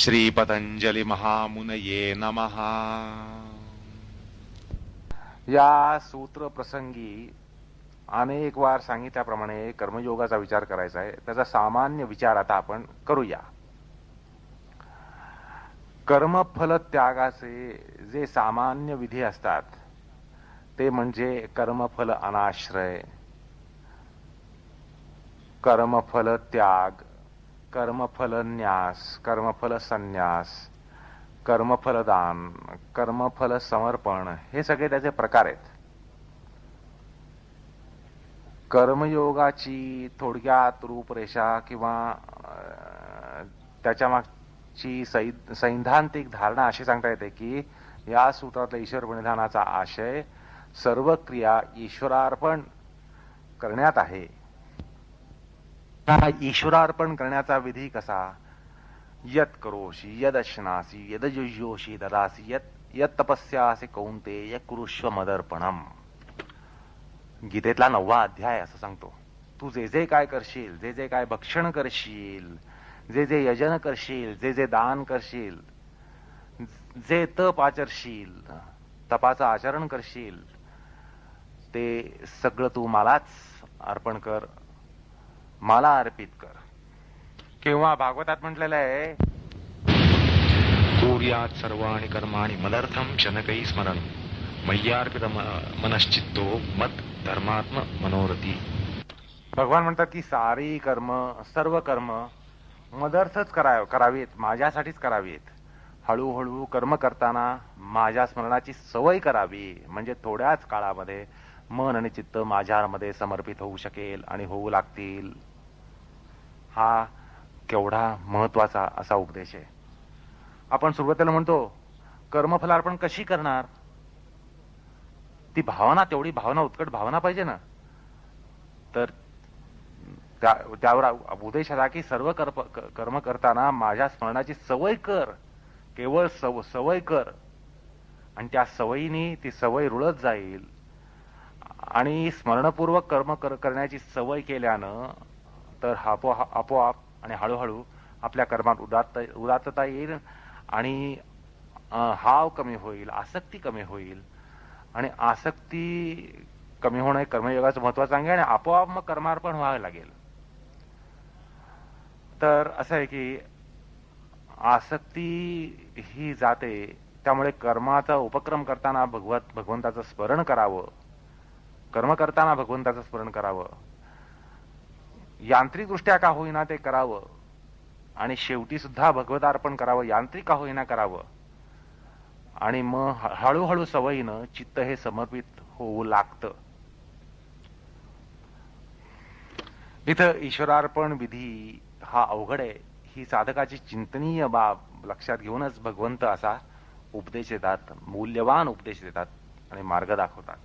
श्री पतंजलि महामुनये नमः। या सूत्र प्रसंगी अनेक वार सांगितल्याप्रमाणे कर्मयोगाचा विचार करायचा आहे. त्याचा सामान्य विचार आता आपण करूया. कर्मफल त्यागाचे जे सामान्य विधी असतात ते म्हणजे कर्मफल अनाश्रय, कर्मफल त्याग, कर्मफल न्यास, कर्मफल संन्यास, कर्मफल दान, कर्मफल समर्पण, हे सगळे त्याचे प्रकार आहेत. कर्मयोगाची थोडक्यात रूपरेषा किंवा त्याच्या मागची सैद्धांतिक धारणा अशी सांगता येते की या सूत्रातल्या ईश्वर प्रणिधानाचा आशय सर्व क्रिया ईश्वरार्पण करण्यात आहे. ईश्वरार्पण करण्याचा विधी कसा? यत करोषि यदश्नासी यदजुष्योषि ददासी यत तपस्यासी कौंतेय कुरुष्व मदर्पणम. गीतेतला 9वा अध्याय असं सांगतो. तू जे जे काय करशील, जे जे काय भक्षण करशील, जे जे यजन करशील, जे जे दान करशील, जे तप आचरशील, तपाचं आचरण करशील, ते सगळं तू मलाच अर्पण कर, मला अर्पित कर. किंवा भागवतात म्हटलेलं आहे, कुर्यात सर्वाणि कर्माणि मदर्थम शनकै स्मरण मय्यार्पित मनश्चित्तो मत धर्मात्म मनोरथी. भगवान म्हणतात की सारी कर्म, सर्व कर्म मदर्थच करावीत, माझ्यासाठीच करावीत. हळूहळू कर्म करताना माझ्या स्मरणाची सवय करावी, म्हणजे थोड्याच काळामध्ये मन आणि चित्त माझ्यामध्ये समर्पित होऊ शकेल आणि होऊ लागतील. हा केवढा महत्वाचा असा उपदेश आहे. आपण सुरुवातीला म्हणतो कर्मफलार्पण कशी करणार? ती भावना, तेवढी भावना, उत्कट भावना पाहिजे ना. तर त्यावर उपदेश आला की सर्व कर्म करताना माझ्या स्मरणाची सवय कर, केवळ सवय कर, आणि त्या सवयीने ती सवय रुळत जाईल. आणि स्मरणपूर्वक कर्म करण्याची सवय केल्यानं तर आपोआप आणि हळूहळू आपल्या कर्मात उदात्तता येईल आणि हाव कमी होईल, आसक्ती कमी होईल. आणि आसक्ती कमी होणं कर्मयोगाचं महत्वाचं आहे आणि आपोआप मग कर्मार्पण व्हावं लागेल. तर असं आहे की आसक्ती ही जाते, त्यामुळे कर्माचा उपक्रम करताना भगवंताचं स्मरण करावं, कर्म करताना भगवंताचं स्मरण करावं, यांत्रिकदृष्ट्या का होईना ते करावं, आणि शेवटी सुद्धा भगवतार्पण करावं, यांत्रिक का होईना करावं. आणि मग हळूहळू सवयीनं चित्त हे समर्पित होऊ लागतं. इथं ईश्वरार्पण विधी हा अवघड आहे, ही साधकाची चिंतनीय बाब लक्षात घेऊनच भगवंत असा उपदेश देतात, मूल्यवान उपदेश देतात आणि मार्ग दाखवतात.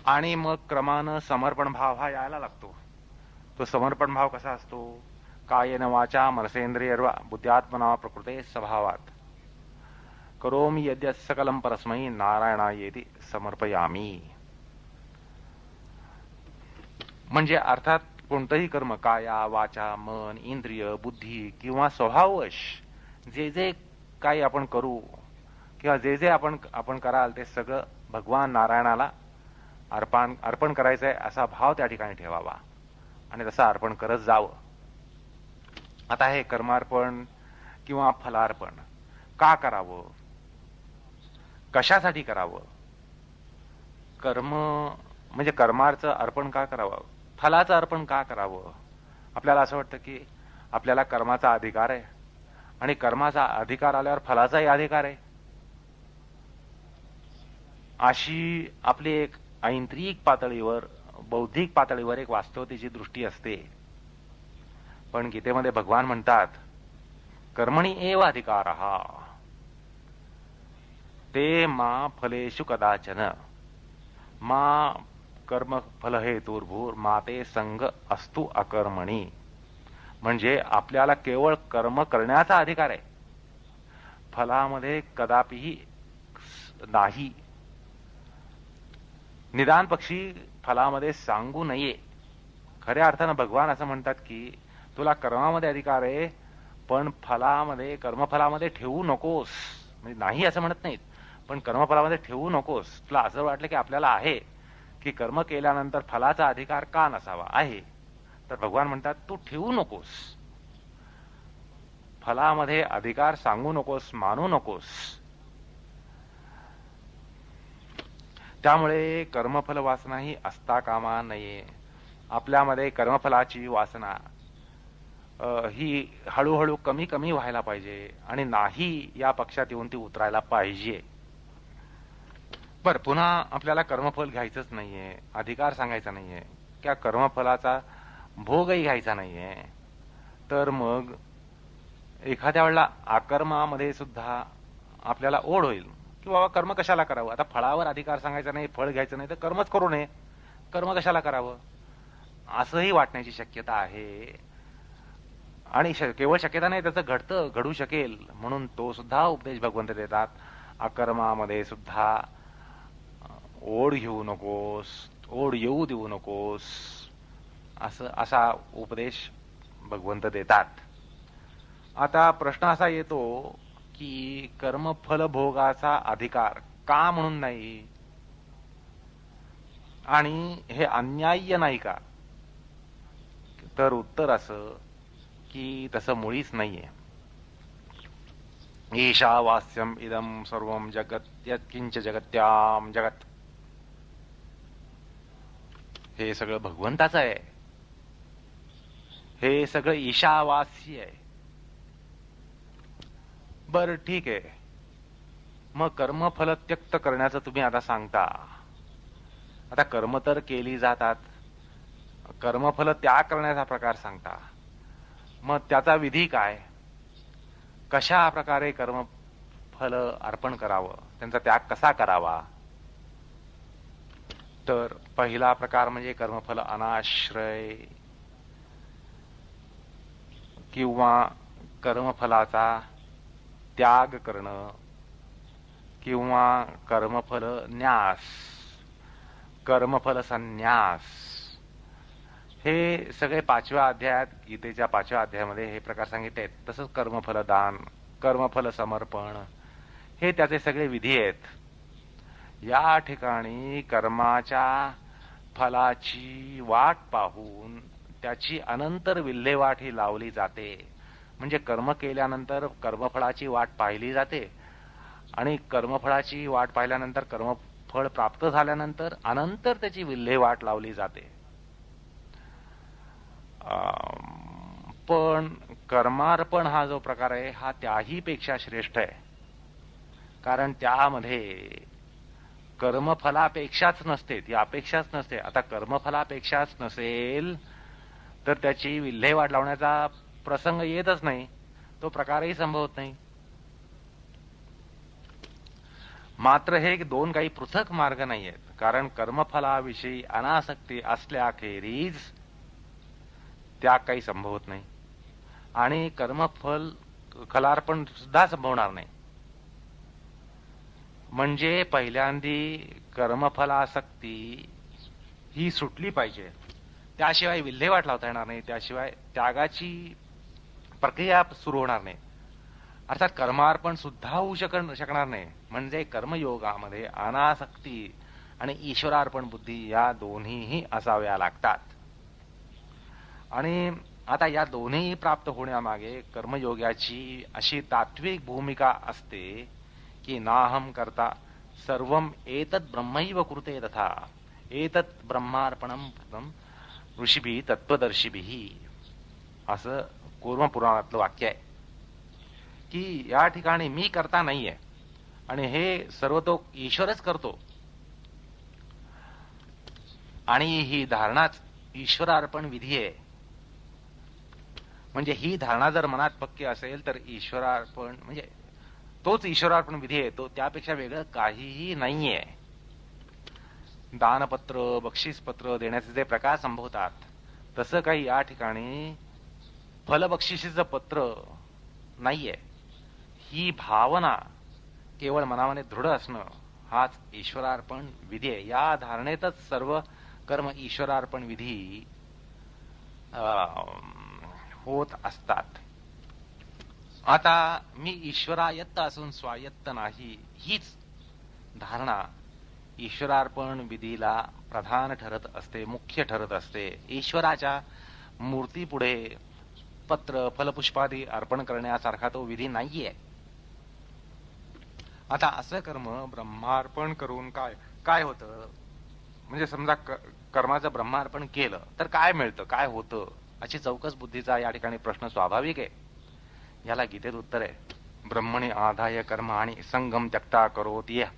आणि मग क्रमानं समर्पण भाव हा यायला लागतो. तो समर्पण भाव कसा असतो? कायेन वाचा मनसेंद्रियर्वा बुद्ध्यात्मना प्रकृते स्वभावात करोमि यद्यत् सकलं परस्मै नारायणायेति समर्पयामी. म्हणजे अर्थात कोणतंही कर्म काया वाचा मन इंद्रिय बुद्धी किंवा स्वभाववश जे जे काही आपण करू किंवा जे जे आपण कराल ते सगळं भगवान नारायणाला अर्पण करायचं आहे असा भाव त्या ठिकाणी ठेवावा आणि तसं अर्पण करत जावं. आता हे कर्मार्पण किंवा फलार्पण का करावं, कशासाठी करावं? कर्म म्हणजे कर्माचं अर्पण का करावं, फलाचं अर्पण का करावं? आपल्याला असं वाटतं की आपल्याला कर्माचा अधिकार आहे आणि कर्माचा अधिकार आल्यावर फलाचाही अधिकार आहे, अशी आपली एक ऐंद्रिक पातळीवर, बौद्धिक पातळीवर एक वास्तवतेची दृष्टी असते. पण गीतेमध्ये भगवान म्हणतात कर्मणी एव अधिकारः ते मा फलेषु कदाचन मा कर्म फल हेतुर्भूर माते संग अस्तु अकर्मणी. म्हणजे आपल्याला केवळ कर्म करण्याचा अधिकार आहे, फलामध्ये कदापिही नाही. निदान पक्षी फलामध्ये सांगू नये. खऱ्या अर्थानं भगवान असं म्हणतात की तुला कर्मामध्ये अधिकार आहे, पण फलामध्ये कर्मफलामध्ये ठेवू नकोस, म्हणजे नाही असं म्हणत नाहीत, पण कर्मफलामध्ये ठेवू नकोस. तुला असं वाटलं की आपल्याला आहे की कर्म केल्यानंतर फलाचा अधिकार का नसावा आहे, तर भगवान म्हणतात तू ठेवू नकोस, फलामध्ये अधिकार सांगू नकोस, मानू नकोस. त्यामुळे कर्मफल वासना ही असता कामा नये. आपल्यामध्ये कर्मफलाची वासना ही हळूहळू कमी कमी व्हायला पाहिजे आणि नाही या पक्षात येऊन ती उतरायला पाहिजे. बर, पुन्हा आपल्याला कर्मफल घ्यायचंच नाहीये, अधिकार सांगायचा नाहीये, त्या कर्मफलाचा भोगही घ्यायचा नाहीये, तर मग एखाद्या वेळेला आकर्मामध्ये सुद्धा आपल्याला ओढ होईल की बाबा कर्म कशाला करावं, आता फळावर अधिकार सांगायचा नाही, फळ घ्यायचं नाही तर कर्मच करू नये, कर्म कशाला करावं असंही वाटण्याची शक्यता आहे. आणि केवळ शक्यता नाही, त्याचं घडू शकेल म्हणून तो सुद्धा उपदेश भगवंत देतात. अकर्मामध्ये सुद्धा ओढ घेऊ नकोस, ओढ येऊ देऊ नकोस, असा उपदेश भगवंत देतात. आता प्रश्न असा येतो की कर्मफल भोगाचा अधिकार का म्हणून नाही, आणि हे अन्याय्य नाही का, तर उत्तर असं की तसं मुळीच नाहीये. ईशावास्यम इदम सर्वम जगत यत्किंच जगत्याम जगत, हे सगळं भगवंताचं आहे, हे सगळं ईशावासी आहे. बर ठीक आहे, मग कर्मफल त्यक्त करण्याचं तुम्ही आता सांगता. आता कर्म तर केली जातात, कर्मफल त्याग करण्याचा प्रकार सांगता, मग त्याचा विधी काय, कशा प्रकारे कर्मफल अर्पण करावं, त्यांचा त्याग कसा करावा. तर पहिला प्रकार म्हणजे कर्मफल अनाश्रय किंवा कर्मफलाचा त्याग करणं किंवा कर्मफल न्यास, कर्मफल संन्यास, हे सगळे 5व्या अध्यायात, गीतेच्या 5व्या अध्यायामध्ये हे प्रकार सांगितले आहेत. तसंच कर्मफल दान, कर्मफल समर्पण, हे त्याचे सगळे विधी आहेत. या ठिकाणी कर्माच्या फलाची वाट पाहून त्याची अनंतर विल्हेवाट ही लावली जाते. म्हणजे कर्म केल्यानंतर कर्मफळाची वाट पाहिली जाते आणि कर्मफळाची वाट पाहिल्यानंतर कर्मफळ प्राप्त झाल्यानंतर अनंतर त्याची विल्हेवाट लावली जाते. पण कर्मार्पण हा जो प्रकार आहे हा त्याही पेक्षा श्रेष्ठ आहे, कारण त्यामध्ये कर्मफलापेक्षाच नसते, ती अपेक्षाच नसते. आता कर्मफलापेक्षाच नसेल तर त्याची विल्हेवाट लावण्याचा प्रसंग येतच नाही, तो प्रकारही संभवत नाही. मात्र हे दोन काही पृथक मार्ग नाही आहेत, कारण कर्मफलाविषयी अनासक्ती असल्याखेरीज त्या काही संभवत नाही आणि खलार्पण सुद्धा संभवणार नाही. म्हणजे पहिल्यांदी कर्मफलासक्ती ही सुटली पाहिजे, त्याशिवाय विल्हेवाट लावता येणार नाही, त्याशिवाय त्यागाची प्रक्रिया सुरू होणार नाही. अर्थात कर्मार्पण सुद्धा होऊ शकणार नाही. म्हणजे कर्मयोगामध्ये अनासक्ती आणि ईश्वरार्पण बुद्धी या दोन्हीही असाव्या लागतात. आणि आता या दोन्ही प्राप्त होण्यामागे कर्मयोगाची अशी तात्विक भूमिका असते की नाहम करता सर्वम एतत् ब्रह्मैव कुरुते तथा एतत् ब्रह्मार्पणम कृतम ऋषिभिः तत्वदर्शिभिः, असं कूर्म पुराणातलं वाक्य आहे की या ठिकाणी मी करता नाहीये आणि हे सर्व तो ईश्वरच करतो. आणि ही धारणाच ईश्वरार्पण विधी आहे. म्हणजे ही धारणा जर मनात पक्की असेल तर ईश्वरार्पण म्हणजे तोच ईश्वरार्पण विधी आहे, तो त्यापेक्षा वेगळं काहीही नाहीये. दानपत्र, बक्षीसपत्र देण्याचे जे प्रकार संभवतात तसं काही या ठिकाणी फलबक्षिशीचं पत्र नाहीये. ही भावना केवळ मनामध्ये दृढ असणं हाच ईश्वरार्पण विधी आहे. या धारणेतच सर्व कर्म ईश्वरार्पण विधी होत असतात. आता मी ईश्वरायत्त असून स्वायत्त नाही, हीच धारणा ईश्वरार्पण विधीला प्रधान ठरत असते, मुख्य ठरत असते. ईश्वराच्या मूर्तीपुढे पत्र फलपुष्पादी अर्पण करण्यासारखा तो विधी नाहीये. आता असं कर्म ब्रह्मार्पण करून काय काय होतं, म्हणजे समजा कर्माचं ब्रह्मार्पण केलं तर काय मिळतं, काय होतं, अशी चौकस बुद्धीचा या ठिकाणी प्रश्न स्वाभाविक आहे. याला गीतेत उत्तर आहे, ब्रह्मणे आधाय कर्म आणि संगम त्यक्ता करोति यः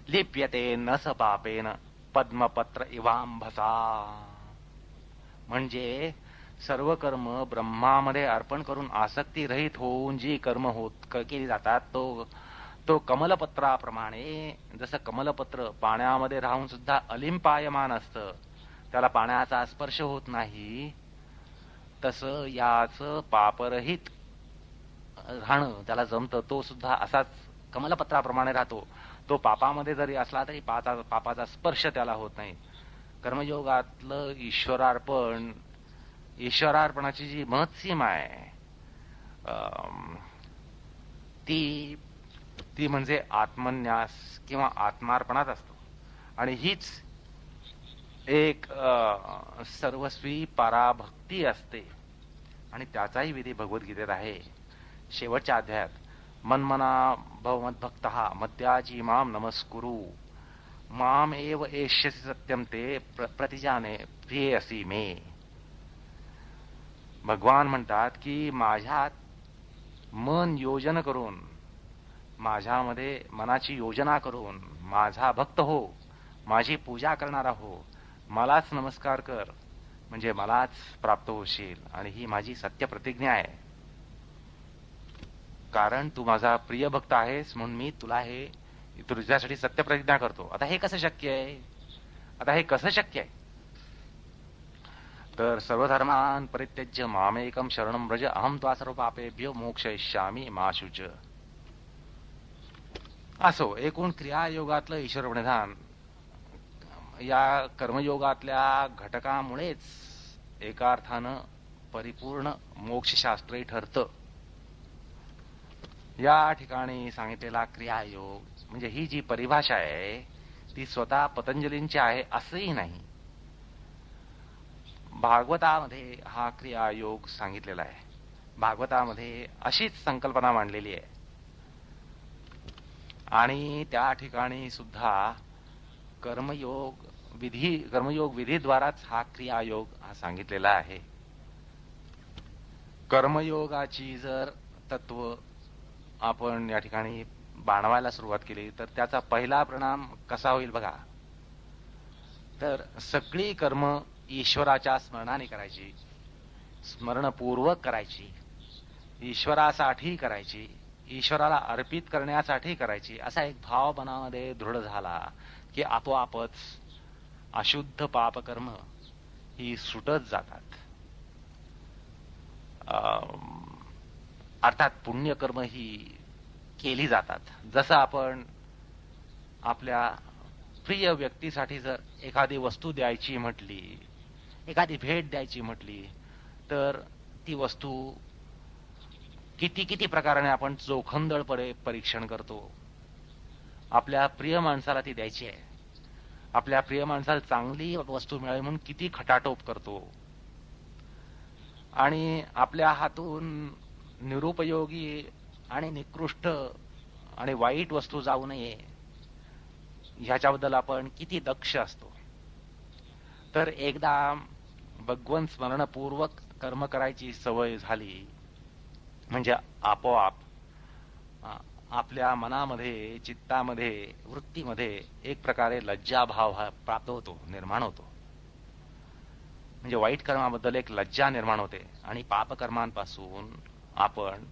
लिप्यते न स पापेन पद्मपत्र इवांभसा. म्हणजे सर्व कर्म ब्रह्मामध्ये अर्पण करून आसक्ती रहित होऊन जी कर्म केली जातात तो कमलपत्राप्रमाणे, जसं कमलपत्र पाण्यामध्ये राहून सुद्धा अलिंपायमान असतं, त्याला पाण्याचा स्पर्श होत नाही, तसं याच पापरहित राहणं त्याला जमतं. तो सुद्धा असाच कमलपत्राप्रमाणे राहतो. तो पापामध्ये जरी असला तरी पापाचा स्पर्श त्याला होत नाही. कर्मयोगातलं ईश्वरार्पणाची जी महत्सीमा आहे ती म्हणजे आत्मन्यास किंवा आत्मार्पणात असतो. आणि हीच एक सर्वस्वी पराभक्ती असते. आणि त्याचाही विधी भगवद्गीतेत आहे. शेवटच्या अध्यायात मन्मना भव मद्भक्तः मद्याजी माम नमस्कुरु माम एव एष्यसि सत्यम ते प्रतिजाने प्रियसी मे. भगवान म्हणतात की माझ्यात मन योजन करून, माझ्यामध्ये मनाची योजना करून माझा भक्त हो, माझी पूजा करणारा हो, मलाच नमस्कार कर, म्हणजे मलाच प्राप्त होशील. आणि ही माझी सत्य प्रतिज्ञा आहे. कारण तू माझा प्रिय भक्त आहेस म्हणून मी तुझ्यासाठी सत्य प्रतिज्ञा करतो. आता हे कसं शक्य आहे? तर सर्वधर्मान् परित्यज्य मामेकं शरणं व्रज अहं त्वा सर्व पापेभ्यो मोक्षयिष्यामि मा शुच. असो, एकूण क्रियायोगातलं ईश्वर प्रणिधान या कर्मयोगातल्या घटकामुळेच एका अर्थानं परिपूर्ण मोक्षशास्त्रही ठरतं. या ठिकाणी सांगितलेला क्रियायोग म्हणजे ही जी परिभाषा आहे ती स्वतः पतंजलींची आहे असंही नाही. भागवतामध्ये हा क्रियायोग सांगितलेला आहे. भागवतामध्ये अशीच संकल्पना मांडलेली आहे. आणि त्या ठिकाणी सुद्धा कर्मयोग विधीद्वाराच हा क्रियायोग हा सांगितलेला आहे. कर्मयोगाची जर तत्व आपण या ठिकाणी बाणवायला सुरुवात केली तर त्याचा पहिला परिणाम कसा होईल बघा. तर सगळी कर्म ईश्वराच्या स्मरणाने करायची, स्मरणपूर्वक करायची, ईश्वरासाठी करायची, ईश्वराला अर्पित करण्यासाठी करायची, असा एक भाव मनामध्ये दृढ झाला की आपोआपच अशुद्ध पापकर्म ही सुटत जातात. अर्थात पुण्यकर्म ही केली जातात. जसं आपण आपल्या प्रिय व्यक्तीसाठी जर एखादी वस्तू द्यायची म्हटली, एखादी भेट द्यायची म्हटली, तर ती वस्तू किती प्रकाराने आपण चोखंदळपणे परीक्षण करतो. आपल्या प्रिय माणसाला ती द्यायची आहे, आपल्या प्रिय माणसाला चांगली वस्तू मिळावी म्हणून किती खटाटोप करतो. आणि आपल्या हातून निरुपयोगी आणि निकृष्ट आणि वाईट वस्तू जाऊ नये ह्याच्याबद्दल आपण किती दक्ष असतो. तर एकदा भगवंत स्मरणपूर्वक कर्म करायची सवय झाली म्हणजे आपोआप आपल्या मनामध्ये, चित्तामध्ये, वृत्तीमध्ये एक प्रकारे लज्जाभाव प्राप्त होतो, निर्माण होतो. म्हणजे वाईट कर्माबद्दल एक लज्जा निर्माण होते आणि पापकर्मांपासून आपण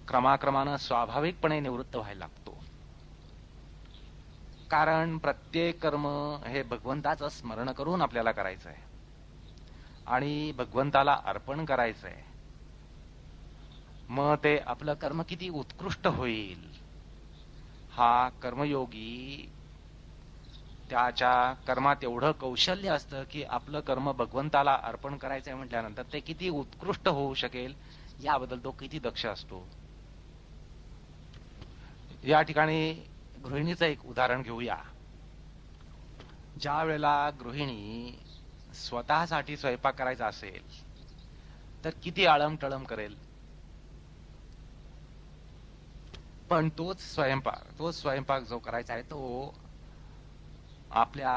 क्रमाक्रमानं स्वाभाविकपणे निवृत्त व्हायला लागतो. कारण प्रत्येक कर्म हे भगवंताचं स्मरण करून आपल्याला करायचं आहे आणि भगवंताला अर्पण करायचं आहे. मग ते आपलं कर्म किती उत्कृष्ट होईल. हा कर्मयोगी त्याच्या कर्मात एवढं कौशल्य असतं की आपलं कर्म भगवंताला अर्पण करायचंय म्हटल्यानंतर ते किती उत्कृष्ट होऊ शकेल याबद्दल तो किती दक्ष असतो. या ठिकाणी गृहिणीचं एक उदाहरण घेऊया. ज्या वेळेला गृहिणी स्वतःसाठी स्वयंपाक करायचा असेल तर किती आळमटळम करेल, पण तोच स्वयंपाक जो करायचा आहे तो आपल्या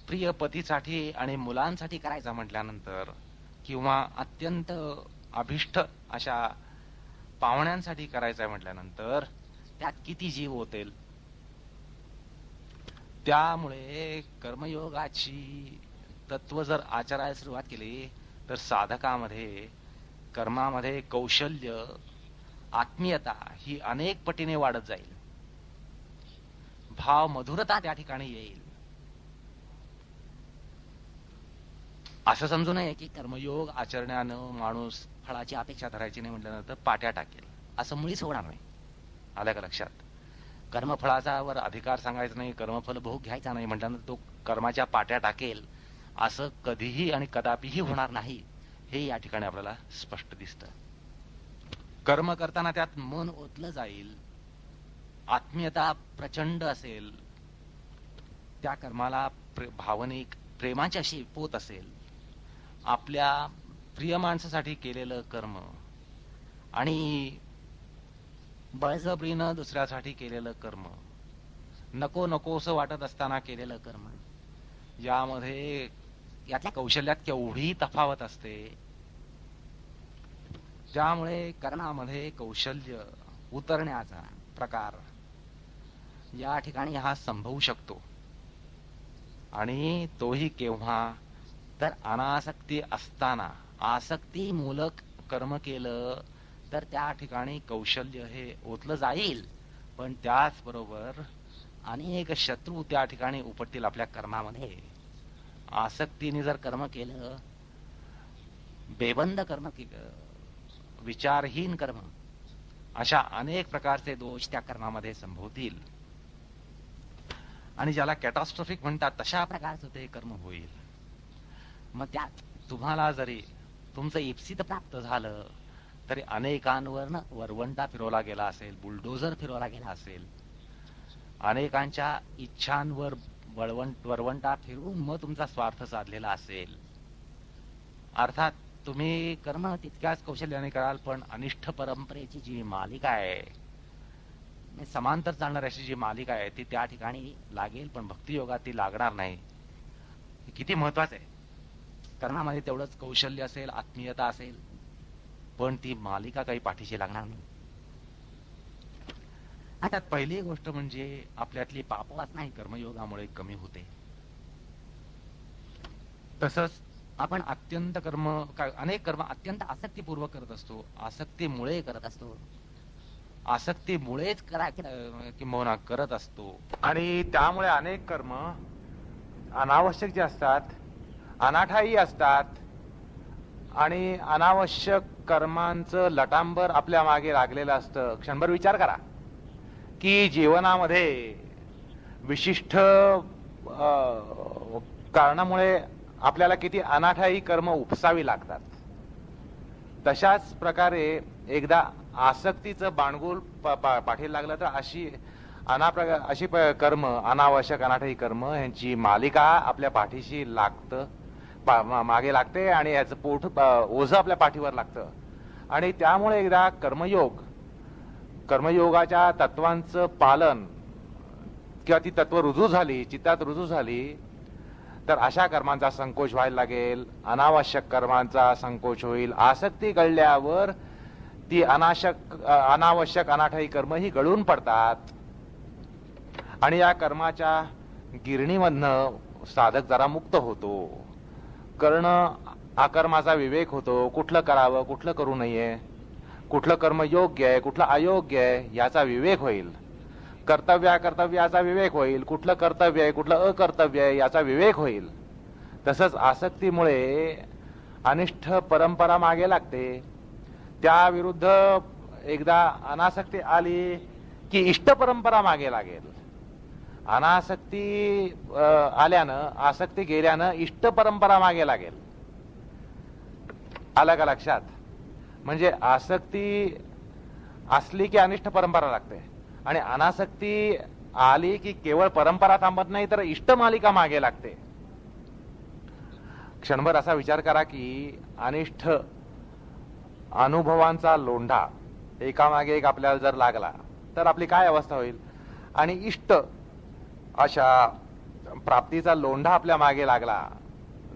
प्रिय पतीसाठी आणि मुलांसाठी करायचा म्हटल्यानंतर, किंवा अत्यंत अभिष्ट अशा पाहुण्यांसाठी करायचा म्हटल्यानंतर त्यात किती जीव ओतेल. त्यामुळे कर्मयोगाची तत्व जर आचरायला सुरुवात केली तर साधकामध्ये, कर्मामध्ये कौशल्य, आत्मीयता ही अनेक पटीने वाढत जाईल. भाव मधुरता त्या ठिकाणी येईल. असं समजू नये की कर्मयोग आचरण्यानं माणूस फळाची अपेक्षा धरायची नाही म्हटल्यानंतर पाट्या टाकेल, असं मुळीच होणार नाही. आलं का लक्षात? कर्मफळाचा वर अधिकार सांगायचा नाही, कर्मफल भोग घ्यायचा नाही म्हटल्यानंतर तो कर्माच्या पाट्या टाकेल, असं कधीही आणि कदापिही होणार नाही. हे या ठिकाणी आपल्याला स्पष्ट दिसतं. कर्म करताना त्यात मन ओतलं जाईल, आत्मीयता प्रचंड असेल, त्या कर्माला भावनिक प्रेमाची अशी पोत असेल. आपल्या प्रिय माणसासाठी केलेलं कर्म आणि बळजबरीनं दुसऱ्यासाठी केलेलं कर्म, नको नकोसं वाटत असताना केलेलं कर्म, यामध्ये यातल्या कौशल्यात केवढी तफावत असते. त्यामुळे कर्णामध्ये कौशल्य उतरण्याचा प्रकार या ठिकाणी हा संभवू शकतो. आणि तोही केव्हा तर अनासक्ती असताना. आसक्तीमूलक कर्म केलं तर त्या ठिकाणी कौशल्य हे ओतलं जाईल, पण त्याचबरोबर अनेक शत्रू त्या ठिकाणी उपटतील आपल्या कर्मामध्ये. आसक्तीने जर कर्म केलं, बेबंद कर्म केलं, विचारहीन कर्म, अशा अनेक प्रकारचे दोष त्या कर्मामध्ये संभवतील. आणि ज्याला कॅटॉस्ट्रॉफिक म्हणतात तशा प्रकारचं ते कर्म होईल. मग त्यात तुम्हाला जरी तुमचं इप्सित प्राप्त झालं तरी अनेकांवर वरवंटा फिरवला गेला असेल, बुलडोझर फिरवला गेला असेल, अनेकांच्या इच्छांवर वरवंटा फिरवून मग तुमचा स्वार्थ साधलेला असेल. अर्थात तुम्ही कर्म तितक्याच कौशल्याने कराल, पण अनिष्ठ परंपरेची जी मालिका आहे, समांतर चालणारी अशी जी मालिका आहे ती त्या ठिकाणी लागेल, पण भक्तियोगात ती लागणार नाही. किती महत्वाचं आहे. कर्मामध्ये तेवढंच कौशल्य असेल, आत्मीयता असेल, पण ती मालिका काही पाठीशी लागणार नाही. आता पहिली गोष्ट म्हणजे आपल्यातली पापवासना ही कर्मयोगामुळे कमी होते. तसंच आपण अनेक कर्म अत्यंत आसक्तीपूर्वक करत असतो, आसक्तीमुळे करत असतो, आसक्तीमुळेच किंबहुना करत असतो. आणि त्यामुळे अनेक कर्म अनावश्यक जे असतात, अनाठाई असतात, आणि अनावश्यक कर्मांचं लटांबर आपल्या मागे लागलेलं असतं. क्षणभर विचार करा की जीवनामध्ये विशिष्ट कारणामुळे आपल्याला किती अनाठाई कर्म उपसावी लागतात. तशाच प्रकारे एकदा आसक्तीचं बाणगुल पाठीला लागलं तर अशी कर्म, अनावश्यक अनाठाई कर्म यांची मालिका आपल्या पाठीशी मागे लागते आणि याचं ओझं आपल्या पाठीवर लागतं. आणि त्यामुळे एकदा कर्मयोगाच्या तत्वांचं पालन किंवा ती तत्व चित्तात रुजू झाली तर अशा कर्मांचा संकोच व्हायला लागेल, अनावश्यक कर्मांचा संकोच होईल. आसक्ती गळल्यावर ती अनावश्यक अनाठाई कर्म ही गळून पडतात आणि या कर्माच्या गिरणीमधनं साधक जरा मुक्त होतो. आकर्माचा विवेक होतो. कुठलं करावं, कुठलं करू नये, कुठलं कर्म योग्य आहे, कुठलं अयोग्य आहे याचा विवेक होईल. कर्तव्याचा विवेक होईल. कुठलं कर्तव्य आहे, कुठलं अकर्तव्य आहे याचा विवेक होईल. तसंच आसक्तीमुळे अनिष्ठ परंपरा मागे लागते. त्याविरुद्ध एकदा अनासक्ती आली की इष्ट परंपरा मागे लागेल. अनासक्ती आल्यानं, आसक्ती गेल्यानं इष्ट परंपरा मागे लागेल. आलं का लक्षात? म्हणजे आसक्ती असली की अनिष्ट परंपरा लागते, आणि अनासक्ती आली की केवळ परंपरा थांबत नाही तर इष्टमालिका मागे लागते. क्षणभर असा विचार करा की अनिष्ट अनुभवांचा लोंढा एकामागे एक आपल्याला जर लागला तर आपली काय अवस्था होईल, आणि इष्ट अशा प्राप्तीचा लोंढा आपल्या मागे लागला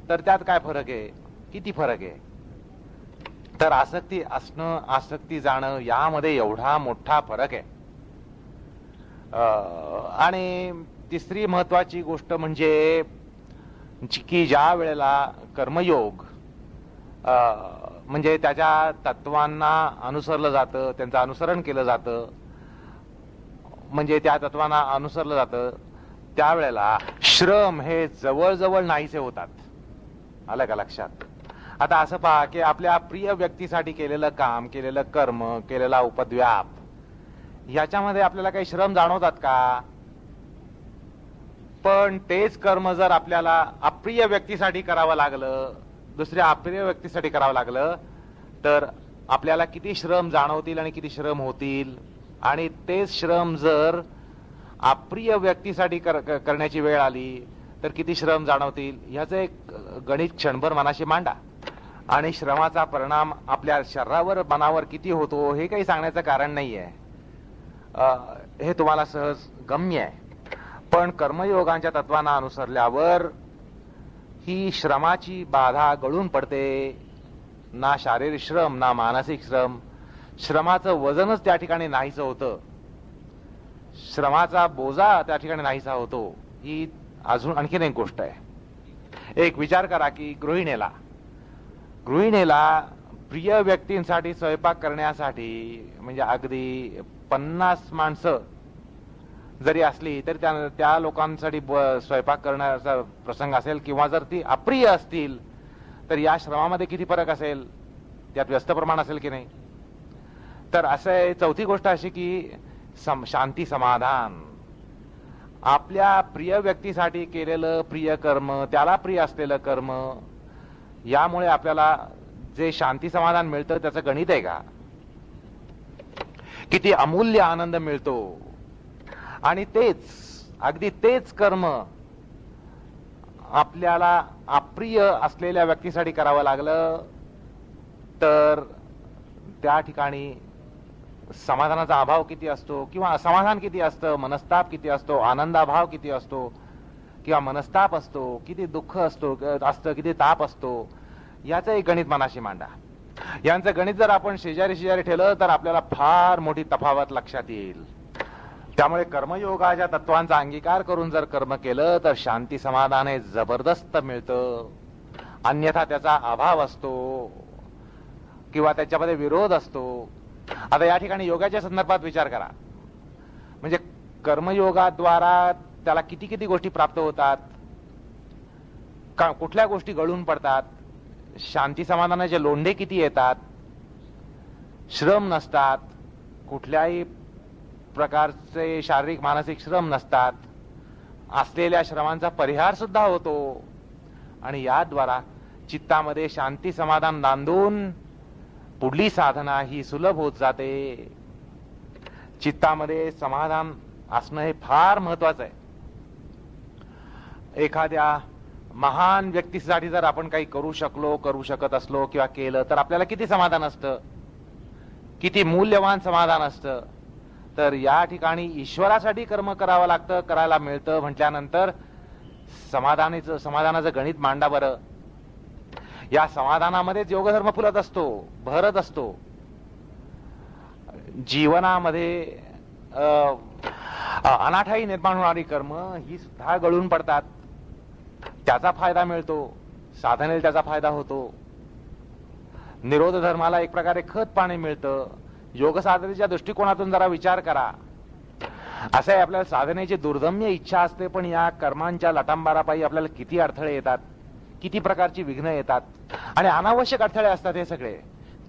तर त्यात काय फरक आहे, किती फरक आहे. तर आसक्ती असणं आसक्ती जाणं यामध्ये एवढा मोठा फरक आहे. आणि तिसरी महत्वाची गोष्ट म्हणजे की ज्या वेळेला कर्मयोग म्हणजे त्याच्या तत्वांना अनुसरलं जातं, त्यांचं अनुसरण केलं जातं, म्हणजे त्या तत्वांना अनुसरलं जातं, त्यावेळेला श्रम हे जवळजवळ नाहीसे होतात. आलं का लक्षात? आता असं पहा की आपल्या प्रिय व्यक्तीसाठी केलेलं काम, केलेलं कर्म, केलेला उपद्व्याप याच्यामध्ये आपल्याला काही श्रम जाणवतात का? पण तेच कर्म जर आपल्याला अप्रिय व्यक्तीसाठी करावं लागलं, दुसऱ्या अप्रिय व्यक्तीसाठी करावं लागलं, तर आपल्याला किती श्रम जाणवतील आणि किती श्रम होतील. आणि तेच श्रम जर अप्रिय व्यक्तीसाठी करण्याची वेळ आली तर किती श्रम जाणवतील. ह्याचं एक गणित क्षणभर मनाशी मांडा. आणि श्रमाचा परिणाम आपल्या शरीरावर, मनावर किती होतो हे काही सांगण्याचं कारण नाहीये, हे तुम्हाला सहज गम्य आहे. पण कर्मयोगांच्या तत्वांना अनुसरल्यावर ही श्रमाची बाधा गळून पडते. ना शारीरिक श्रम ना मानसिक श्रम, श्रमाचं वजनच त्या ठिकाणी नाहीसं होतं, श्रमाचा बोजा त्या ठिकाणी नाहीसा होतो. ही अजून आणखीन एक गोष्ट आहे. एक विचार करा की गृहिणीला प्रिय व्यक्तींसाठी स्वयंपाक करण्यासाठी, म्हणजे अगदी 50 माणसं जरी असली तरी त्या लोकांसाठी स्वयंपाक करण्याचा प्रसंग असेल, किंवा जर ती अप्रिय असतील तर या श्रमामध्ये किती फरक असेल, त्यात व्यस्त प्रमाण असेल की नाही. तर असं आहे. चौथी गोष्ट अशी की शांती समाधान. आपल्या प्रिय व्यक्तीसाठी केलेलं प्रिय कर्म, त्याला प्रिय असलेलं कर्म, यामुळे आपल्याला जे शांती समाधान मिळतं त्याचं गणित आहे का? किती अमूल्य आनंद मिळतो. आणि अगदी तेच कर्म आपल्याला अप्रिय असलेल्या व्यक्तीसाठी करावं लागलं तर त्या ठिकाणी समाधानाचा अभाव किती असतो, किंवा असमाधान किती असतं, मनस्ताप किती असतो, आनंदाभाव किती असतो, किंवा मनस्ताप असतो, किती दुःख असतं, किती ताप असतो. याचं एक गणित मनाशी मांडा. यांचं गणित जर आपण शेजारी ठेवलं तर आपल्याला फार मोठी तफावत लक्षात येईल. त्यामुळे कर्मयोगाच्या तत्वांचा अंगीकार करून जर कर्म केलं तर शांती समाधान हे जबरदस्त मिळतं. अन्यथा त्याचा अभाव असतो किंवा त्याच्यामध्ये विरोध असतो. आता या ठिकाणी योगाच्या संदर्भात विचार करा. म्हणजे कर्मयोगाद्वारा त्याला किती किती गोष्टी प्राप्त होतात, कुठल्या गोष्टी गळून पडतात, शांती समाधानाचे लोंढे किती येतात, श्रम नसतात, कुठल्याही प्रकारचे शारीरिक मानसिक श्रम नसतात, असलेल्या श्रमांचा परिहार सुद्धा होतो. आणि याद्वारा चित्तामध्ये शांती समाधान नांदून पुढली साधना ही सुलभ होत जाते. चित्तामध्ये समाधान असणं हे फार महत्वाचं आहे. एखाद्या महान व्यक्तीसाठी जर आपण काही करू शकत असलो किंवा केलं तर आपल्याला किती समाधान असतं, किती मूल्यवान समाधान असतं. तर या ठिकाणी ईश्वरासाठी कर्म करावं लागतं, करायला मिळतं म्हटल्यानंतर समाधानाचं गणित मांडा बरं. या समाधानामध्येच योगधर्म फुलत असतो, भरत असतो. जीवनामध्ये अनाठाई निर्माण होणारी कर्म ही सुद्धा गळून पडतात, त्याचा फायदा मिळतो, साधनेला त्याचा फायदा होतो. निरोध धर्माला एक प्रकारे खत पाणी मिळतं. योग साधनेच्या दृष्टिकोनातून जरा विचार करा. असं आहे, आपल्याला साधनेची दुर्दम्य इच्छा असते, पण या कर्मांच्या लटांबारापायी आपल्याला किती अडथळे येतात, किती प्रकारची विघ्न येतात, आणि अनावश्यक अडथळे असतात. हे सगळे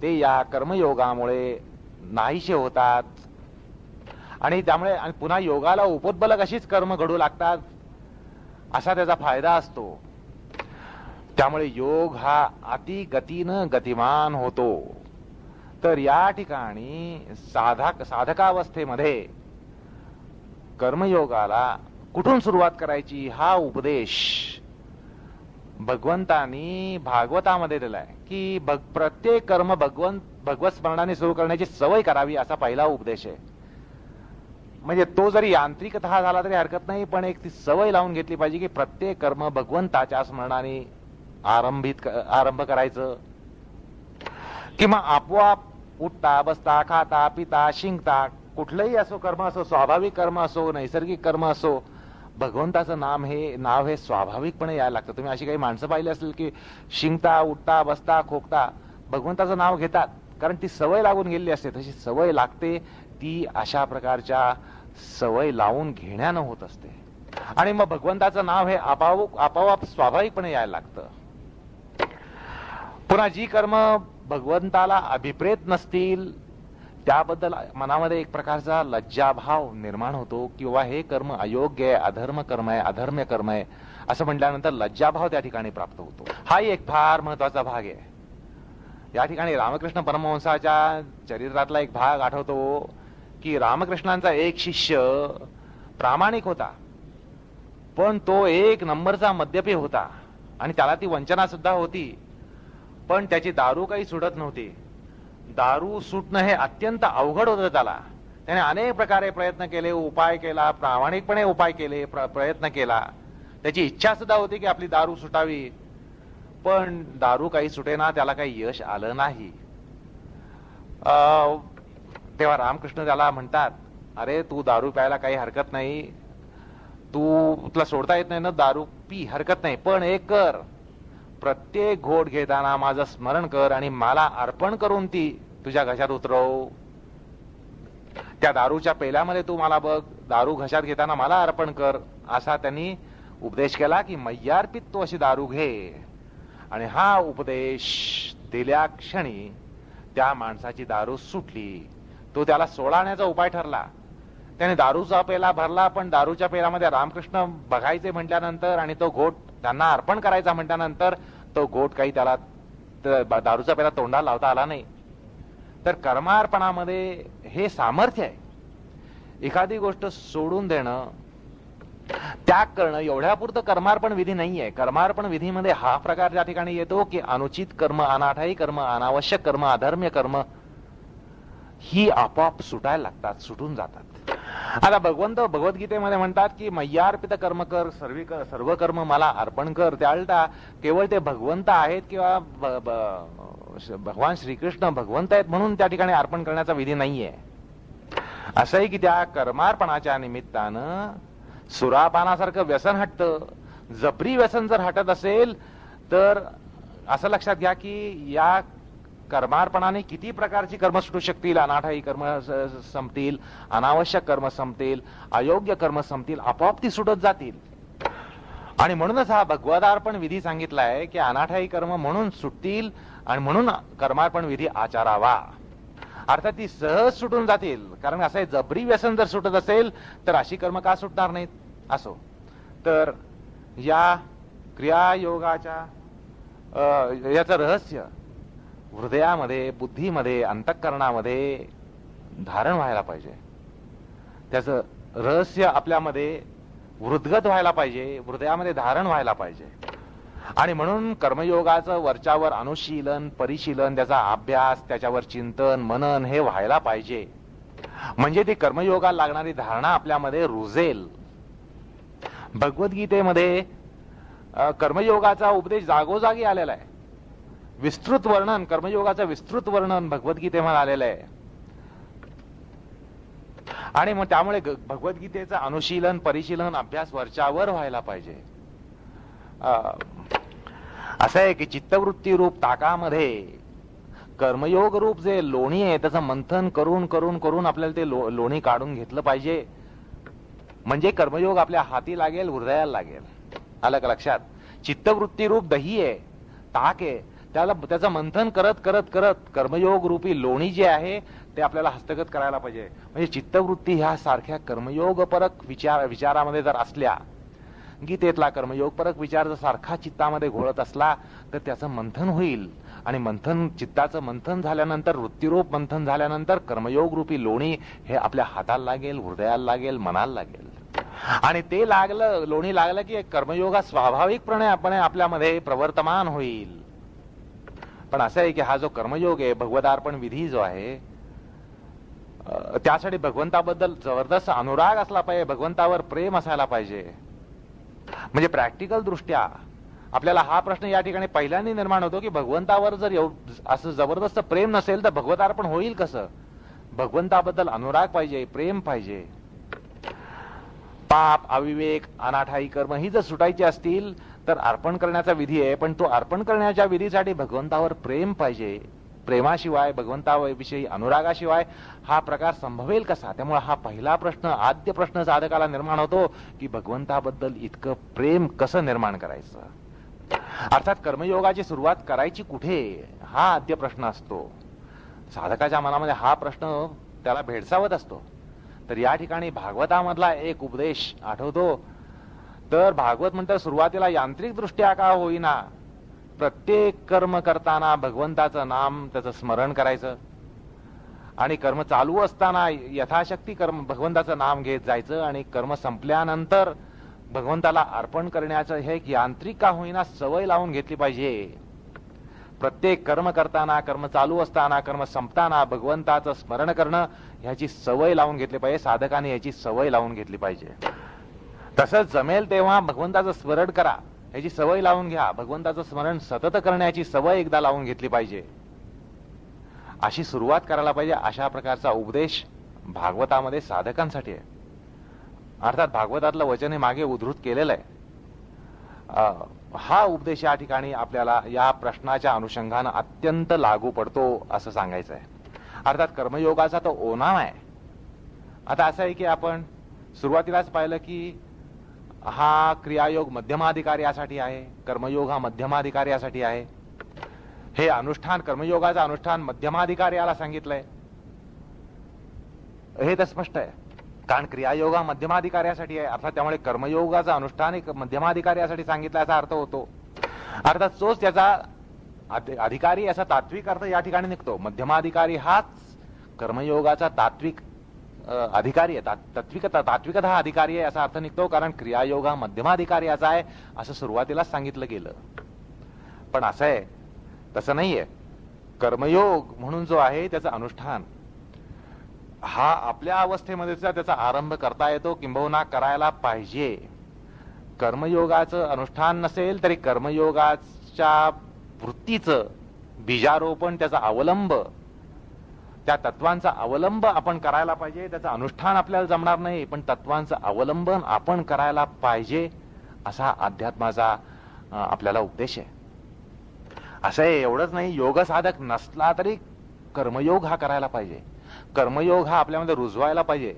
ते या कर्मयोगामुळे नाहीसे होतात. आणि त्यामुळे पुन्हा योगाला उपोद्बलक अशीच कर्म घडू लागतात, असा त्याचा फायदा असतो. त्यामुळे योग हा अति गतीनं गतिमान होतो. तर या ठिकाणी साधकावस्थेमध्ये कर्मयोगाला कुठून सुरुवात करायची हा उपदेश भगवंतांनी भागवतामध्ये दिलाय की प्रत्येक कर्म भगवत स्मरणाने सुरू करण्याची सवय करावी असा पहिला उपदेश आहे. म्हणजे तो जरी यांत्रिकतः झाला तरी हरकत नाही, पण एक ती सवय लावून घेतली पाहिजे की प्रत्येक कर्म भगवंताच्या स्मरणाने आरंभ करायचं. किंवा आपोआप उठता बसता खाता पिता शिंकता कुठलंही असो कर्म असो, स्वाभाविक कर्म असो नैसर्गिक कर्म असो, भगवंताचं नाव हे स्वाभाविकपणे यायला लागतं. तुम्ही अशी काही माणसं पाहिली असेल की शिंकता उठता बसता खोकता भगवंताचं नाव घेतात, कारण ती सवय लागून गेलेली असते. तशी सवय लागते, ती अशा प्रकारच्या सवय लावून घेण्यानं होत असते. आणि मग भगवंताचं नाव हे आपोआप स्वाभाविकपणे यायला लागतं. पुन्हा जी कर्म भगवंताला अभिप्रेत नसतील त्याबद्दल मनामध्ये एक प्रकारचा लज्जाभाव निर्माण होतो, किंवा हे कर्म अयोग्य आहे, अधर्म कर्म आहे, अधर्म्य कर्म आहे असं म्हटल्यानंतर लज्जाभाव त्या ठिकाणी प्राप्त होतो. हा एक फार महत्वाचा भाग आहे. या ठिकाणी रामकृष्ण परमहंसाच्या चरित्रातला एक भाग आठवतो की रामकृष्णांचा एक शिष्य प्रामाणिक होता, पण तो एक नंबरचा मद्यपी होता आणि त्याला ती वंचना सुद्धा होती, पण त्याची दारू काही सुटत नव्हती. दारू सुटणं हे अत्यंत अवघड होतं त्याला. त्याने अनेक प्रकारे प्रयत्न केले, उपाय केला, प्रामाणिकपणे उपाय केले, प्रयत्न केला. त्याची इच्छा सुद्धा होती की आपली दारू सुटावी, पण दारू काही सुटेना, त्याला काही यश आलं नाही. तेव्हा रामकृष्ण त्याला म्हणतात, अरे तू दारू प्यायला काही हरकत नाही, तुला सोडता येत नाही ना दारू, पी हरकत नाही, पण एक कर, प्रत्येक घोट घेताना माझं स्मरण कर आणि मला अर्पण करून ती तुझ्या घशात उतरव. त्या दारूच्या पेल्यामध्ये तू मला बघ, दारू घशात घेताना मला अर्पण कर, असा त्यांनी उपदेश केला की मय्यार्पित तू अशी दारू घे. आणि हा उपदेश दिल्या क्षणी त्या माणसाची दारू सुटली. तो त्याला सोडण्याचा उपाय ठरला. त्याने दारूचा पेला भरला, पण दारूच्या पेल्यामध्ये रामकृष्ण बघायचे म्हटल्यानंतर आणि तो घोट त्यांना अर्पण करायचा म्हटल्यानंतर तो घोट काही त्याला दारूचा पेला तोंडाला लावता आला नाही. तर कर्मार्पणामध्ये हे सामर्थ्य आहे. एखादी गोष्ट सोडून देणं, त्याग करणं एवढ्यापुरतं कर्मार्पण विधी नाहीये. कर्मार्पण विधीमध्ये हा प्रकार त्या ठिकाणी येतो की अनुचित कर्म, अनाठायी कर्म, अनावश्यक कर्म, अधर्म्य कर्म ही आपोआप सुटायला लागतात, सुटून जातात. आता भगवद्गीतेमध्ये म्हणतात की मय्यार्पित कर्म कर, सर्व कर्म मला अर्पण कर. त्यालटा केवळ ते भगवंत आहेत किंवा भगवान श्रीकृष्ण भगवंत आहेत म्हणून त्या ठिकाणी अर्पण करण्याचा विधी नाहीये. असं आहे की त्या कर्मार्पणाच्या निमित्तानं सुरापानासारखं व्यसन हटतं. जबरी व्यसन जर हटत असेल तर असं लक्षात घ्या की या कर्मार्पणाने किती प्रकारची कर्म सुटू शकतील. अनाठायी कर्म संपतील, अनावश्यक कर्म संपतील, अयोग्य कर्म संपतील, आपोआप ती सुटत जातील. आणि म्हणूनच हा भगवदार्पण विधी सांगितलाय की अनाठायी कर्म म्हणून सुटतील आणि म्हणून कर्मार्पण विधी आचारावा. अर्थात ती सहज सुटून जातील. कारण असं आहे, जबरी व्यसन जर सुटत असेल तर अशी कर्म का सुटणार नाहीत. असो तर या क्रियायोगाच्या याचं रहस्य हृदयामध्ये, बुद्धीमध्ये, अंतःकरणामध्ये धारण व्हायला पाहिजे. त्याचं रहस्य आपल्यामध्ये वृद्धगत व्हायला पाहिजे, हृदयामध्ये धारण व्हायला पाहिजे. आणि म्हणून कर्मयोगाचं वरच्यावर अनुशीलन, परिशीलन, त्याचा अभ्यास, त्याच्यावर चिंतन, मनन हे व्हायला पाहिजे. म्हणजे ती कर्मयोगाला लागणारी धारणा आपल्यामध्ये रुजेल. भगवद्गीतेमध्ये कर्मयोगाचा उपदेश जागोजागी आलेला आहे. विस्तृत वर्णन, कर्मयोगाचं विस्तृत वर्णन भगवद्गीतेमध्ये आलेलं आहे. आणि मग त्यामुळे भगवद्गीतेचं अनुशीलन, परिशीलन, अभ्यास वरच्यावर व्हायला पाहिजे. असं आहे की चित्तवृत्ती रूप ताकामध्ये कर्मयोग रूप जे लोणी आहे त्याचं मंथन करून करून करून आपल्याला ते लोणी काढून घेतलं पाहिजे. म्हणजे कर्मयोग आपल्या हाती लागेल, हृदयाला लागेल. आलं का लक्षात? चित्तवृत्ती रूप दही आहे, ताक आहे, त्याचं मंथन करत करत करत कर्मयोग रूपी लोणी जे आहे ते आपल्याला हस्तगत करायला पाहिजे. म्हणजे चित्तवृत्ती ह्या सारख्या कर्मयोगपरक विचारामध्ये जर असल्या, गीतेतला कर्मयोग परक विचार जर सारखा चित्तामध्ये घोळत असला तर त्याचं मंथन होईल, आणि मंथन, चित्ताचं मंथन झाल्यानंतर, वृत्तिरूप मंथन झाल्यानंतर कर्मयोग रूपी लोणी हे आपल्या हाताला लागेल, हृदयाला लागेल, मनाला लागेल. आणि ते लागलं, लोणी लागलं की कर्मयोग हा स्वाभाविकपणे आपल्यामध्ये प्रवर्तमान होईल. पण असं आहे की हा जो कर्मयोग आहे, भगवदार्पण विधी जो आहे, त्यासाठी भगवंताबद्दल जबरदस्त अनुराग असला पाहिजे, भगवंतावर प्रेम असायला पाहिजे. म्हणजे प्रॅक्टिकल दृष्ट्या आपल्याला हा प्रश्न या ठिकाणी पहिल्यांदा निर्माण होतो की भगवंतावर जर असं जबरदस्त प्रेम नसेल तर भगवतार्पण होईल कसं? भगवंताबद्दल अनुराग पाहिजे, प्रेम पाहिजे. पाप, अविवेक, अनाठाई कर्म ही जर सुटायची असतील तर अर्पण करण्याचा विधी आहे, पण तो अर्पण करण्याच्या विधीसाठी भगवंतावर प्रेम पाहिजे. प्रेमाशिवाय, भगवंताविषयी अनुरागाशिवाय हा प्रकार संभवेल कसा? त्यामुळे हा पहिला प्रश्न, आद्य प्रश्न साधकाला निर्माण होतो की भगवंताबद्दल इतकं प्रेम कसं निर्माण करायचं. अर्थात कर्मयोगाची सुरुवात करायची कुठे, हा आद्य प्रश्न असतो. साधकाच्या मनामध्ये हा प्रश्न त्याला भेडसावत असतो. तर या ठिकाणी भागवतामधला एक उपदेश आठवतो. तर भागवत म्हणतात सुरुवातीला यांत्रिक दृष्ट्या का होईना प्रत्येक कर्म करताना भगवंताचं नाम, त्याचं स्मरण करायचं, आणि कर्म चालू असताना यथाशक्ती कर्म भगवंताचं नाम घेत जायचं, आणि कर्म संपल्यानंतर भगवंताला अर्पण करण्याचं हे यांत्रिक का होईना सवय लावून घेतली पाहिजे. प्रत्येक कर्म करताना, कर्म चालू असताना, कर्म संपताना भगवंताचं स्मरण करणं ह्याची सवय लावून घेतली पाहिजे. साधकाने याची सवय लावून घेतली पाहिजे. तसंच जमेल तेव्हा भगवंताचं स्मरण करा, ह्याची सवय लावून घ्या. भगवंताचं स्मरण सतत करण्याची सवय एकदा लावून घेतली पाहिजे. अशी सुरुवात करायला पाहिजे. अशा प्रकारचा उपदेश भागवतामध्ये साधकांसाठी आहे. अर्थात भागवतातलं वचन हे मागे उद्धृत केलेलं आहे. हा उपदेश या ठिकाणी आपल्याला या प्रश्नाच्या अनुषंगानं अत्यंत लागू पडतो असं सांगायचं आहे. अर्थात कर्मयोगाचा तो ओनाम आहे. आता असं आहे की आपण सुरुवातीलाच पाहिलं की हा क्रियायोग मध्यमाधिकार्यासाठी आहे, कर्मयोग हा मध्यमाधिकार्यासाठी आहे. हे अनुष्ठान, कर्मयोगाचं अनुष्ठान मध्यमाधिकार्याला सांगितलंय, हे तर स्पष्ट आहे. कारण क्रियायोग हा मध्यमाधिकार्यासाठी आहे, अर्थात त्यामुळे कर्मयोगाचं अनुष्ठान एक मध्यमाधिकार्यासाठी सांगितलं असा अर्थ होतो. अर्थात तोच त्याचा अधिकारी असा तात्विक अर्थ या ठिकाणी निघतो. मध्यमाधिकारी हाच कर्मयोगाचा तात्विक अधिकारी आहे, तात्विकता हा अधिकारी आहे असा अर्थ निघतो. कारण क्रियायोग हा मध्यमाधिकार्याचा आहे असं सुरुवातीलाच सांगितलं गेलं. पण असं आहे, तसं नाहीये. कर्मयोग म्हणून जो आहे त्याचं अनुष्ठान हा आपल्या अवस्थेमध्ये त्याचा आरंभ करता येतो, किंबहुना करायला पाहिजे. कर्मयोगाचं अनुष्ठान नसेल तरी कर्मयोगाच्या वृत्तीचं बीजारोपण, त्याचा अवलंब, त्या तत्वांचा अवलंब आपण करायला पाहिजे. त्याचं अनुष्ठान आपल्याला जमणार नाही, पण तत्वांचं अवलंबन आपण करायला पाहिजे असा अध्यात्माचा आपल्याला उपदेश आहे. असं आहे. एवढंच नाही, योग साधक नसला तरी कर्मयोग हा करायला पाहिजे. कर्मयोग हा आपल्यामध्ये रुजवायला पाहिजे.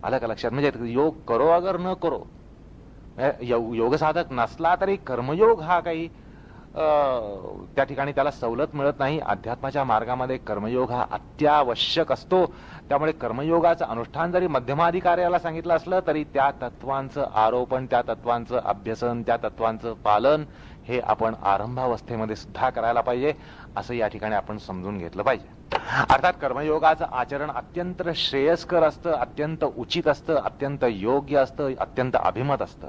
आलं का लक्षात? म्हणजे योग करो अगर न करो, योग साधक नसला तरी कर्मयोग हा काही त्या ठिकाणी त्याला सवलत मिळत नाही. अध्यात्माच्या मार्गामध्ये कर्मयोग हा अत्यावश्यक असतो. त्यामुळे कर्मयोगाचं अनुष्ठान जरी मध्यमाधिकार्याला सांगितलं असलं तरी त्या तत्वांचं आरोपण, त्या तत्वांचं अभ्यसन, त्या तत्वांचं पालन हे आपण आरंभावस्थेमध्ये सुद्धा करायला पाहिजे असं या ठिकाणी आपण समजून घेतलं पाहिजे. अर्थात कर्मयोगाचं आचरण अत्यंत श्रेयस्कर असतं, अत्यंत उचित असतं, अत्यंत योग्य असतं, अत्यंत अभिमत असतं.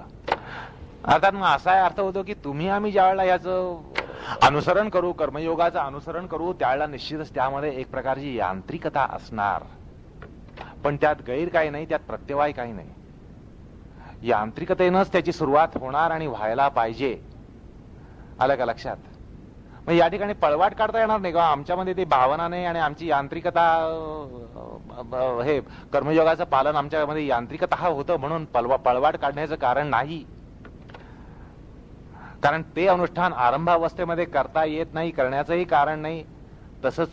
अर्थात मग असा अर्थ होतो की तुम्ही आम्ही ज्यावेळेला याचं अनुसरण करू, कर्मयोगाचं अनुसरण करू, त्यावेळेला निश्चितच त्यामध्ये एक प्रकारची यांत्रिकता असणार. पण त्यात गैर काही नाही, त्यात प्रत्यवाय काही नाही. यांत्रिकतेनंच त्याची सुरुवात होणार आणि व्हायला पाहिजे. आलं का लक्षात? मग या ठिकाणी पळवाट काढता येणार नाही का? आमच्यामध्ये ती भावना नाही आणि आमची यांत्रिकता, हे कर्मयोगाचं पालन आमच्यामध्ये यांत्रिकता होतं म्हणून पळवाट काढण्याचं कारण नाही. कारण ते अनुष्ठान आरंभावस्थेमध्ये करता येत नाही, करण्याचंही कारण नाही. तसंच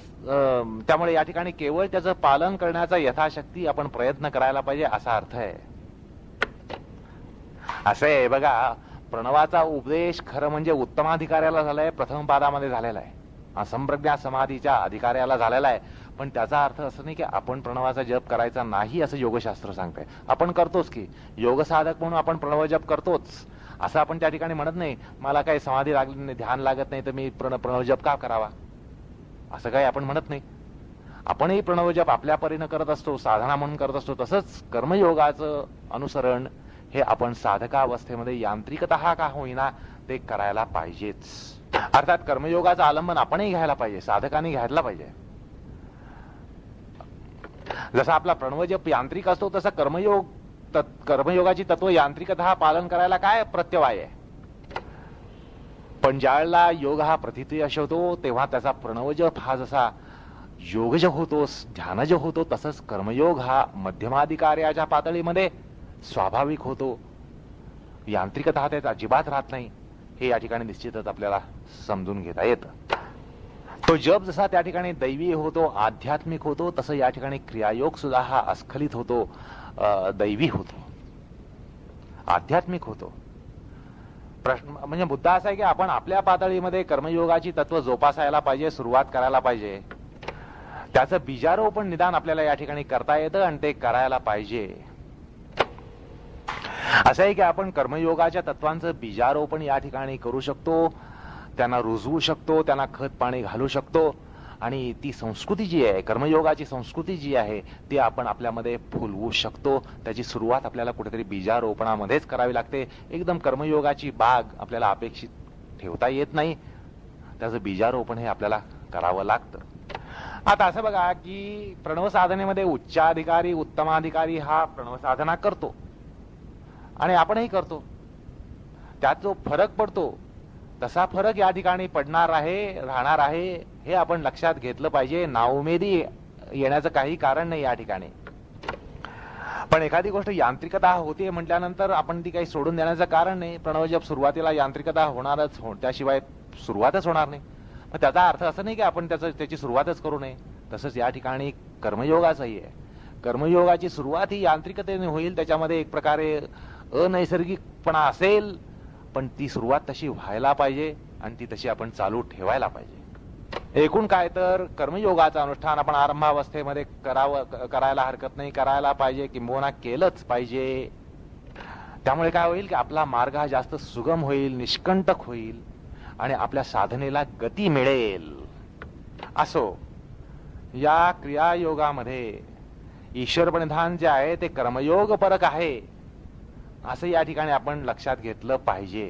त्यामुळे या ठिकाणी केवळ त्याचं पालन करण्याचा यथाशक्ती आपण प्रयत्न करायला पाहिजे असा अर्थ आहे. असं आहे बघा, प्रणवाचा उपदेश खरं म्हणजे उत्तमाधिकार्याला झालाय, प्रथम पादामध्ये झालेला आहे, असंप्रज्ञा समाधीच्या अधिकार्याला झालेला आहे. पण त्याचा अर्थ असं नाही की आपण प्रणवाचा जप करायचा नाही असं योगशास्त्र सांगतंय. आपण करतोच की, योग साधक म्हणून आपण प्रणव जप करतोच. असं आपण त्या ठिकाणी म्हणत नाही मला काही समाधी लागली नाही, ध्यान लागत नाही तर मी प्रणवजप का करावा, असं काही आपण म्हणत नाही. आपणही प्रणवजप आपल्या परीनं करत असतो, साधना म्हणून करत असतो. तसंच कर्मयोगाचं अनुसरण हे आपण साधकावस्थेमध्ये यांत्रिकतः का होईना ते करायला पाहिजेच. अर्थात कर्मयोगाचं आलंबन आपणही घ्यायला पाहिजे, साधकांनी घ्यायला पाहिजे. जसा आपला प्रणवजप यांत्रिक असतो तसं कर्मयोगाची तत्व यांत्रिकतः पालन करायला काय प्रत्यवाय आहे. पण ज्यावेळेला योग हा प्रतियश होतो तेव्हा त्याचा प्रणवजप हा जसा योगजप होतो, ध्यानजप होतो, तसंच कर्मयोग हा मध्यमाधिकार्याच्या पातळीमध्ये स्वाभाविक होतो. यांत्रिकतः त्यात अजिबात राहत नाही, हे या ठिकाणी निश्चितच आपल्याला समजून घेता येतं. तो जप जसा त्या ठिकाणी दैवी होतो, आध्यात्मिक होतो, तसं या ठिकाणी क्रियायोग सुद्धा हा अस्खलित होतो, दैवी होतो, आध्यात्मिक होतो. प्रश्न म्हणजे मुद्दा असा आहे की आपण आपल्या पातळीमध्ये कर्मयोगाची तत्व जोपासायला पाहिजे, सुरुवात करायला पाहिजे. त्याचं बीजारोपण निदान आपल्याला या ठिकाणी करता येतं आणि ते करायला पाहिजे. असं आहे की आपण कर्मयोगाच्या तत्वांचं बीजारोपण या ठिकाणी करू शकतो, त्यांना रुजवू शकतो, त्यांना खत पाणी घालू शकतो आणि ती संस्कृती जी आहे, कर्मयोगाची संस्कृती जी आहे ती आपण आपल्यामध्ये फुलवू शकतो. त्याची सुरुवात आपल्याला कुठेतरी बीजारोपणामध्येच करावी लागते. एकदम कर्मयोगाची बाग आपल्याला अपेक्षित ठेवता येत नाही, त्याचं बीजारोपण हे आपल्याला करावं लागतं. आता असं बघा की प्रणव साधनेमध्ये उच्चाधिकारी उत्तमाधिकारी हा प्रणव साधना करतो आणि आपणही करतो. त्यात जो फरक पडतो तसा फरक या ठिकाणी पडणार आहे, राहणार आहे, हे आपण लक्षात घेतलं पाहिजे. नाउमेदी येण्याचं काही कारण नाही या ठिकाणी. पण एखादी गोष्ट यांत्रिकता होते म्हटल्यानंतर आपण ती काही सोडून देण्याचं कारण नाही. प्रणवजप सुरुवातीला यांत्रिकता होणारच, त्याशिवाय सुरुवातच होणार नाही. मग त्याचा अर्थ असं नाही की आपण त्याची सुरुवातच करू नये. तसंच या ठिकाणी कर्मयोगाचंही आहे. कर्मयोगाची सुरुवात ही यांत्रिकतेने होईल, त्याच्यामध्ये एक प्रकारे अनैसर्गिकपणा असेल, पण ती सुरुवात तशी व्हायला पाहिजे आणि ती तशी आपण चालू ठेवायला पाहिजे. एकूण काय तर कर्मयोगाचं अनुष्ठान आपण आरंभावस्थेमध्ये करायला हरकत नाही, करायला पाहिजे, किंबहुना केलंच पाहिजे. त्यामुळे काय होईल की आपला मार्ग हा जास्त सुगम होईल, निष्कंटक होईल आणि आपल्या साधनेला गती मिळेल. असो, या क्रियायोगामध्ये ईश्वर प्रणिधान जे आहे ते कर्मयोग परक आहे असं या ठिकाणी आपण लक्षात घेतलं पाहिजे.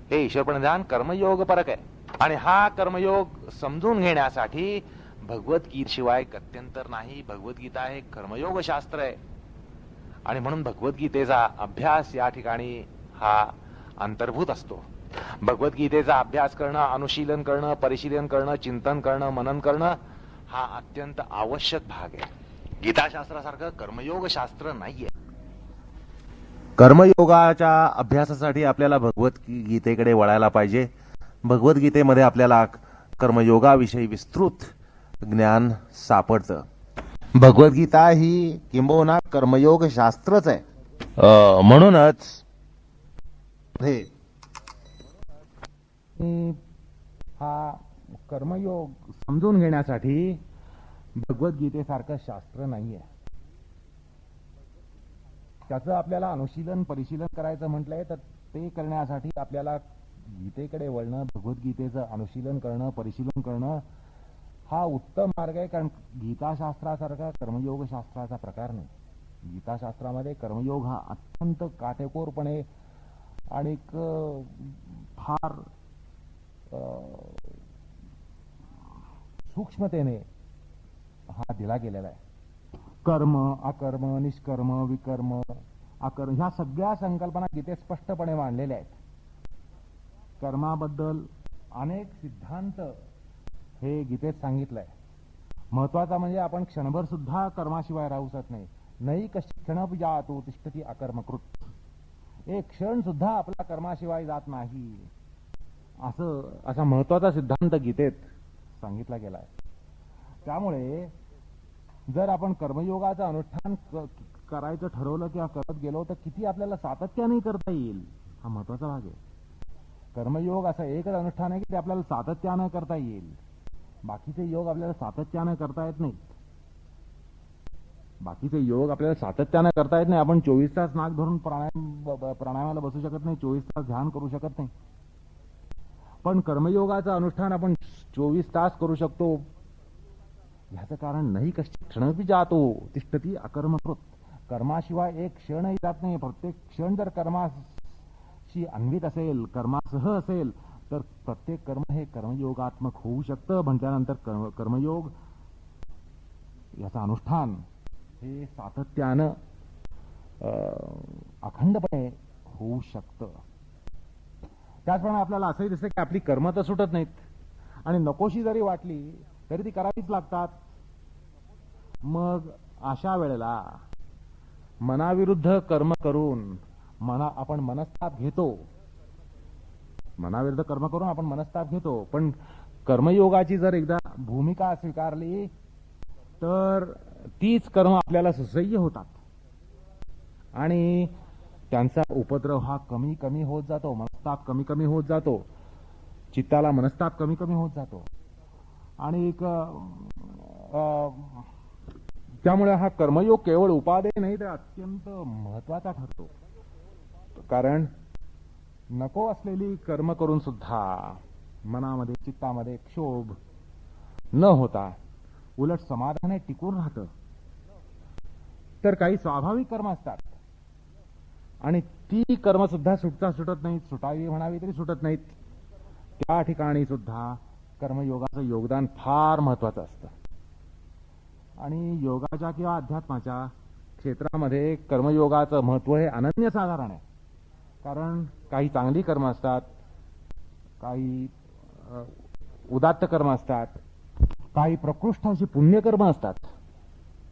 हे ईश्वर प्रणिधान कर्मयोग परक आहे आणि हा कर्मयोग समजून घेण्यासाठी भगवद्गीतेशिवाय गत्यंतर नाही. भगवद्गीता हे कर्मयोग शास्त्र आहे आणि म्हणून भगवद्गीतेचा अभ्यास या ठिकाणी हा अंतर्भूत असतो. भगवद्गीतेचा अभ्यास करणं, अनुशीलन करणं, परिशीलन करणं, चिंतन करणं, मनन करणं हा अत्यंत आवश्यक भाग आहे. गीताशास्त्रासारखं कर्मयोग शास्त्र नाहीये. कर्मयोगाच्या अभ्यासासाठी आपल्याला भगवद्गीतेकडे वळायला पाहिजे. भगवद्गीतेमध्ये आपल्याला कर्मयोगाविषयी विस्तृत ज्ञान सापडतं. भगवद्गीता ही किंबहुना कर्मयोग शास्त्रच आहे. म्हणूनच हा कर्मयोग समजून घेण्यासाठी भगवद्गीतेसारखं शास्त्र नाहीये. त्याचं आपल्याला अनुशीलन परिशीलन करायचं म्हटलंय तर ते करण्यासाठी आपल्याला गीतेकडे वळणं, भगवद्गीतेचं अनुशीलन करणं, परिशीलन करणं हा उत्तम मार्ग आहे. कारण गीताशास्त्रासारखा कर्मयोग शास्त्राचा प्रकार नाही. गीताशास्त्रामध्ये कर्मयोग हा अत्यंत काटेकोरपणे आणि फार सूक्ष्मतेने हा दिला गेलेला आहे. कर्म, अकर्म, निष्कर्म, विकर्म, अकर्म ह्या सगळ्या संकल्पना गीतेत स्पष्टपणे मांडलेल्या आहेत. कर्माबद्दल अनेक सिद्धांत हे गीतेत सांगितलंय. महत्वाचा म्हणजे आपण क्षणभर सुद्धा कर्माशिवाय राहू शकत नाही. नाही कशी क्षण जातो तिष्ठती अकर्मकृत. एक क्षण सुद्धा आपला कर्माशिवाय जात नाही, असा महत्वाचा सिद्धांत गीतेत सांगितला गेलाय. त्यामुळे जर आपण कर्मयोगाचं अनुष्ठान करायचं ठरवलं किंवा करत गेलो तर किती आपल्याला सातत्याने करता येईल हा महत्वाचा भाग आहे. कर्मयोग असं एकच अनुष्ठान आहे की ते आपल्याला सातत्यानं करता येईल. बाकीचे योग आपल्याला सातत्यानं करता येत नाहीत. बाकीचे योग आपल्याला सातत्यानं करता येत नाही. आपण 24 तास नाक धरून प्राणायामाला बसू शकत नाही, 24 तास ध्यान करू शकत नाही. पण कर्मयोगाचं अनुष्ठान आपण 24 तास करू शकतो. ह्याचं कारण नाही कश्चित् क्षणपि जातो तिष्ठती अकर्मकृत. कर्माशिवाय एक क्षणही जात नाही. प्रत्येक क्षण जर कर्माशी अन्वित असेल, कर्मासह असेल, तर प्रत्येक कर्म हे कर्मयोगात्मक होऊ शकतं. म्हटल्यानंतर कर्मयोग याचं अनुष्ठान हे सातत्यानं अखंडपणे होऊ शकतं. त्याचप्रमाणे आपल्याला असंही दिसतं की आपली कर्म तर सुटत नाहीत आणि नकोशी जरी वाटली तरी ती करावीच लागतात. मग अशा वेळेला मनाविरुद्ध कर्म करून आपण मनस्ताप घेतो. मनाविरुद्ध कर्म करून आपण मनस्ताप घेतो. पण कर्मयोगाची जर एकदा भूमिका स्वीकारली तर तीच कर्म आपल्याला सुसह्य होतात आणि त्यांचा उपद्रव हा कमी कमी होत जातो. मनस्ताप कमी कमी होत जातो. चित्ताला मनस्ताप कमी कमी होत जातो. आणि त्यामुळे हा कर्मयोग केवळ उपादेय नाही तर अत्यंत महत्वाचा ठरतो. कारण नको असलेली कर्म करून सुद्धा मनामध्ये चित्तामध्ये क्षोभ न होता उलट समाधाने टिकून राहतं. तर काही स्वाभाविक कर्म असतात आणि ती कर्म सुद्धा सुटत नाहीत. सुटावी म्हणावी तरी सुटत नाहीत. त्या ठिकाणी सुद्धा कर्मयोगाचं योगदान फार महत्वाचं असतं. आणि योगाच्या किंवा अध्यात्माच्या क्षेत्रामध्ये कर्मयोगाचं महत्व हे अनन्यसाधारण आहे. कारण काही चांगली कर्म असतात, काही उदात्त कर्म असतात, काही प्रकृष्ट अशी पुण्यकर्म असतात,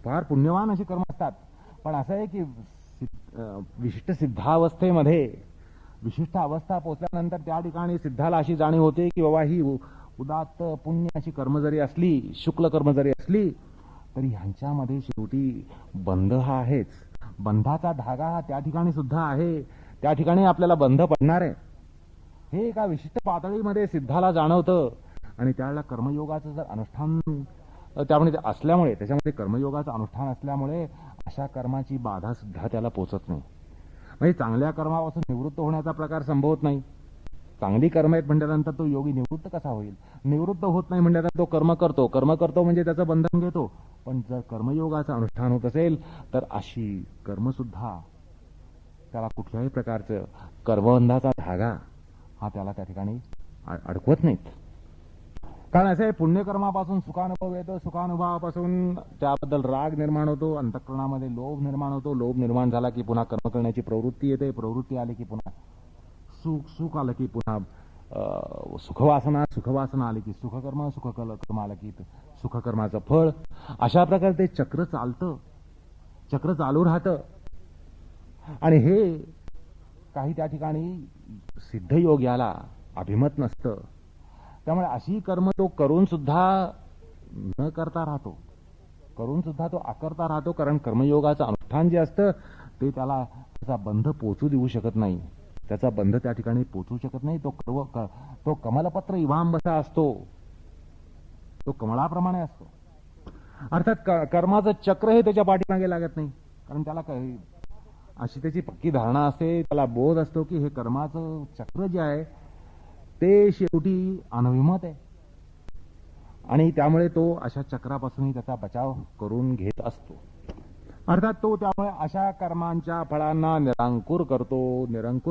फार पुण्यवान अशी कर्म असतात. पण असं आहे की विशिष्ट सिद्धावस्थेमध्ये विशिष्ट अवस्था पोहोचल्यानंतर त्या ठिकाणी सिद्धाला अशी जाणीव होते की बाबा ही उदात्त पुण्य अशी कर्म जरी असली, शुक्ल कर्म जरी असली, तरी ह्यांच्यामध्ये शेवटी बंध हा आहेच. बंधाचा धागा हा त्या ठिकाणी सुद्धा आहे. त्या ठिकाणी आपल्याला बंध पडणार आहे हे एका विशिष्ट पातळीमध्ये सिद्धाला जाणवतं. आणि त्यावेळेला कर्मयोगाचं जर अनुष्ठान त्याच्यामध्ये कर्मयोगाचं अनुष्ठान असल्यामुळे अशा कर्माची बाधा सुद्धा त्याला पोचत नाही. म्हणजे चांगल्या कर्मापासून निवृत्त होण्याचा प्रकार संभवत नाही. चांगली कर्म आहेत म्हटल्यानंतर तो योगी निवृत्त कसा होईल? निवृत्त होत नाही म्हटल्यानंतर तो कर्म करतो म्हणजे त्याचं बंधन घेतो. पण जर कर्मयोगाचं अनुष्ठान होत असेल तर अशी कर्म सुद्धा त्याला कुठल्याही प्रकारचं कर्मबंधाचा धागा हा त्याला त्या ठिकाणी अडकवत नाहीत. कारण असं आहे, पुण्यकर्मापासून सुखानुभव येतो. सुखानुभवापासून त्याबद्दल राग निर्माण होतो. अंतःकरणामध्ये लोभ निर्माण होतो. लोभ निर्माण झाला की पुन्हा कर्म करण्याची प्रवृत्ती येते. प्रवृत्ती आली की पुन्हा सुख आलं की पुन्हा सुखवासना आली की सुखकर्म आलं की सुखकर्माचं फळ. अशा प्रकारे ते चक्र चालतं, चक्र चालू राहतं. आणि हे काही त्या ठिकाणी सिद्धयोग याला अभिमत नसतं. त्यामुळे अशी कर्म तो करून सुद्धा न करता राहतो, करून सुद्धा तो अकर्ता राहतो. कारण कर्मयोगाचं अनुष्ठान जे असतं ते त्याला त्याचा बंध पोचू देऊ शकत नाही. त्याचा बंध त्या ठिकाणी पोचू शकत नाही. तो कमलपत्र इवांबसा असतो, तो कमळाप्रमाणे असतो. अर्थात कर्माचं चक्र हे त्याच्या पाठीमागे लागत नाही. कारण त्याला अशी त्याची पक्की धारणा असते, त्याला बोध असतो की हे कर्माचं चक्र जे आहे ते शेवटी अनभिमत आहे. आणि त्यामुळे तो अशा चक्रापासूनही त्याचा बचाव करून घेत असतो. अर्थात तो त्यामुळे अशा कर्मांच्या फळांना निरंकुर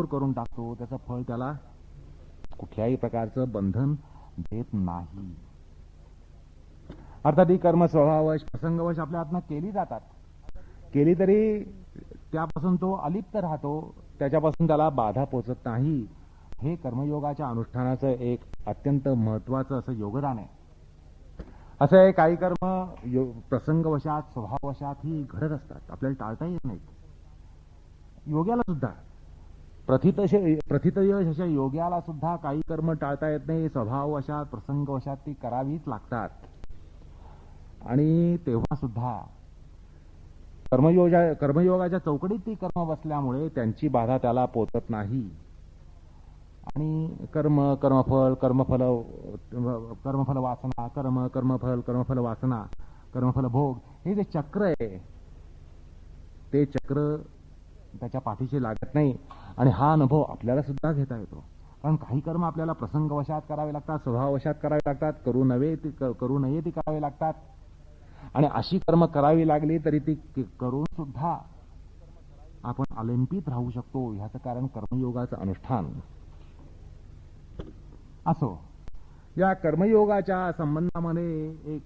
करून टाकतो. त्याचं फळ त्याला कुठल्याही प्रकारचं बंधन देत नाही. अर्थात ही कर्म स्वभाववश प्रसंगवश आपल्या हातनं केली जातात. केली तरी त्यापासून तो अलिप्त राहतो, त्याच्यापासून त्याला बाधा पोचत नाही. हे कर्मयोगाच्या अनुष्ठानाचं एक अत्यंत महत्वाचं असं योगदान आहे. असं आहे, काही कर्म प्रसंगवशात स्वभाववशात ही घडत असतात, आपल्याला टाळता येत नाहीत. योग्याला सुद्धा प्रथितयश अशा योग्याला सुद्धा काही कर्म टाळता येत नाही. स्वभाववशात प्रसंगवशात ती करावीच लागतात. आणि तेव्हा सुद्धा कर्मयोगाच्या चौकडीत ती कर्म बसल्यामुळे त्यांची बाधा त्याला पोचत नाही. आणि कर्मफल वासना, कर्मफल वासना, कर्मफल भोग हे जे चक्र आहे ते चक्र त्याच्या पाठीशी लागत नाही. आणि हा अनुभव आपल्याला सुद्धा घेता येतो. कारण काही कर्म आपल्याला प्रसंगवशात करावे लागतात, स्वभाववशात करावे लागतात, करू नये ती करावे लागतात. आणि अशी कर्म करावी लागली तरी ती करून सुद्धा आपण अलिंपित राहू शकतो. ह्याचं कारण कर्मयोगाचं अनुष्ठान. असो, या कर्मयोगाच्या संबंधामध्ये एक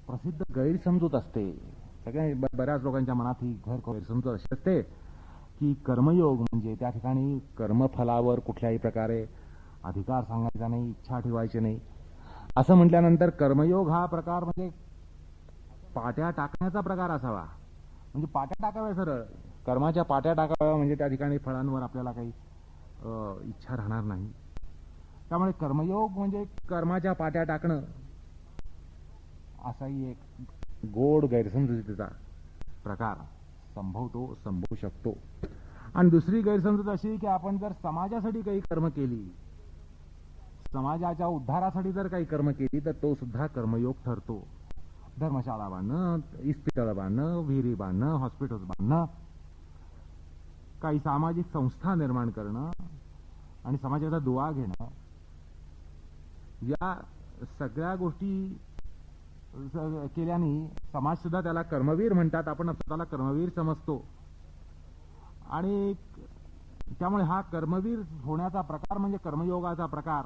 प्रसिद्ध गैरसमजूत असते. बऱ्याच लोकांच्या मनात ही गैरसमजूत अशी असते की कर्मयोग म्हणजे त्या ठिकाणी कर्मफलावर कुठल्याही प्रकारे अधिकार सांगायचा नाही, इच्छा ठेवायची नाही. असं म्हटल्यानंतर कर्मयोग हा प्रकार म्हणजे पाट्या टाकण्याचा प्रकार असावा. म्हणजे पाट्या टाकाव्या, सरळ कर्माच्या पाट्या टाकाव्या, म्हणजे त्या ठिकाणी फळांवर आपल्याला काही इच्छा राहणार नाही. त्यामुळे कर्मयोग म्हणजे कर्माच्या पाट्या टाकणं असाही एक गोड गैरसमजुतीचा प्रकार संभवू शकतो. आणि दुसरी गैरसमजूत अशी की आपण जर समाजासाठी काही कर्म केली, समाजाच्या उद्धारासाठी जर काही कर्म केली तर तो सुद्धा कर्मयोग ठरतो. धर्मशाळा बांधणं, इस्पितळ बांधणं, विहिरी बांधणं, हॉस्पिटल्स बांधणं, काही सामाजिक संस्था निर्माण करणं आणि समाजाचा दुवा घेणं, या सगळ्या गोष्टी केल्याने समाज सुद्धा त्याला कर्मवीर म्हणतात. आपण स्वतःला कर्मवीर समजतो. आणि त्यामुळे हा कर्मवीर होण्याचा प्रकार म्हणजे कर्मयोगाचा प्रकार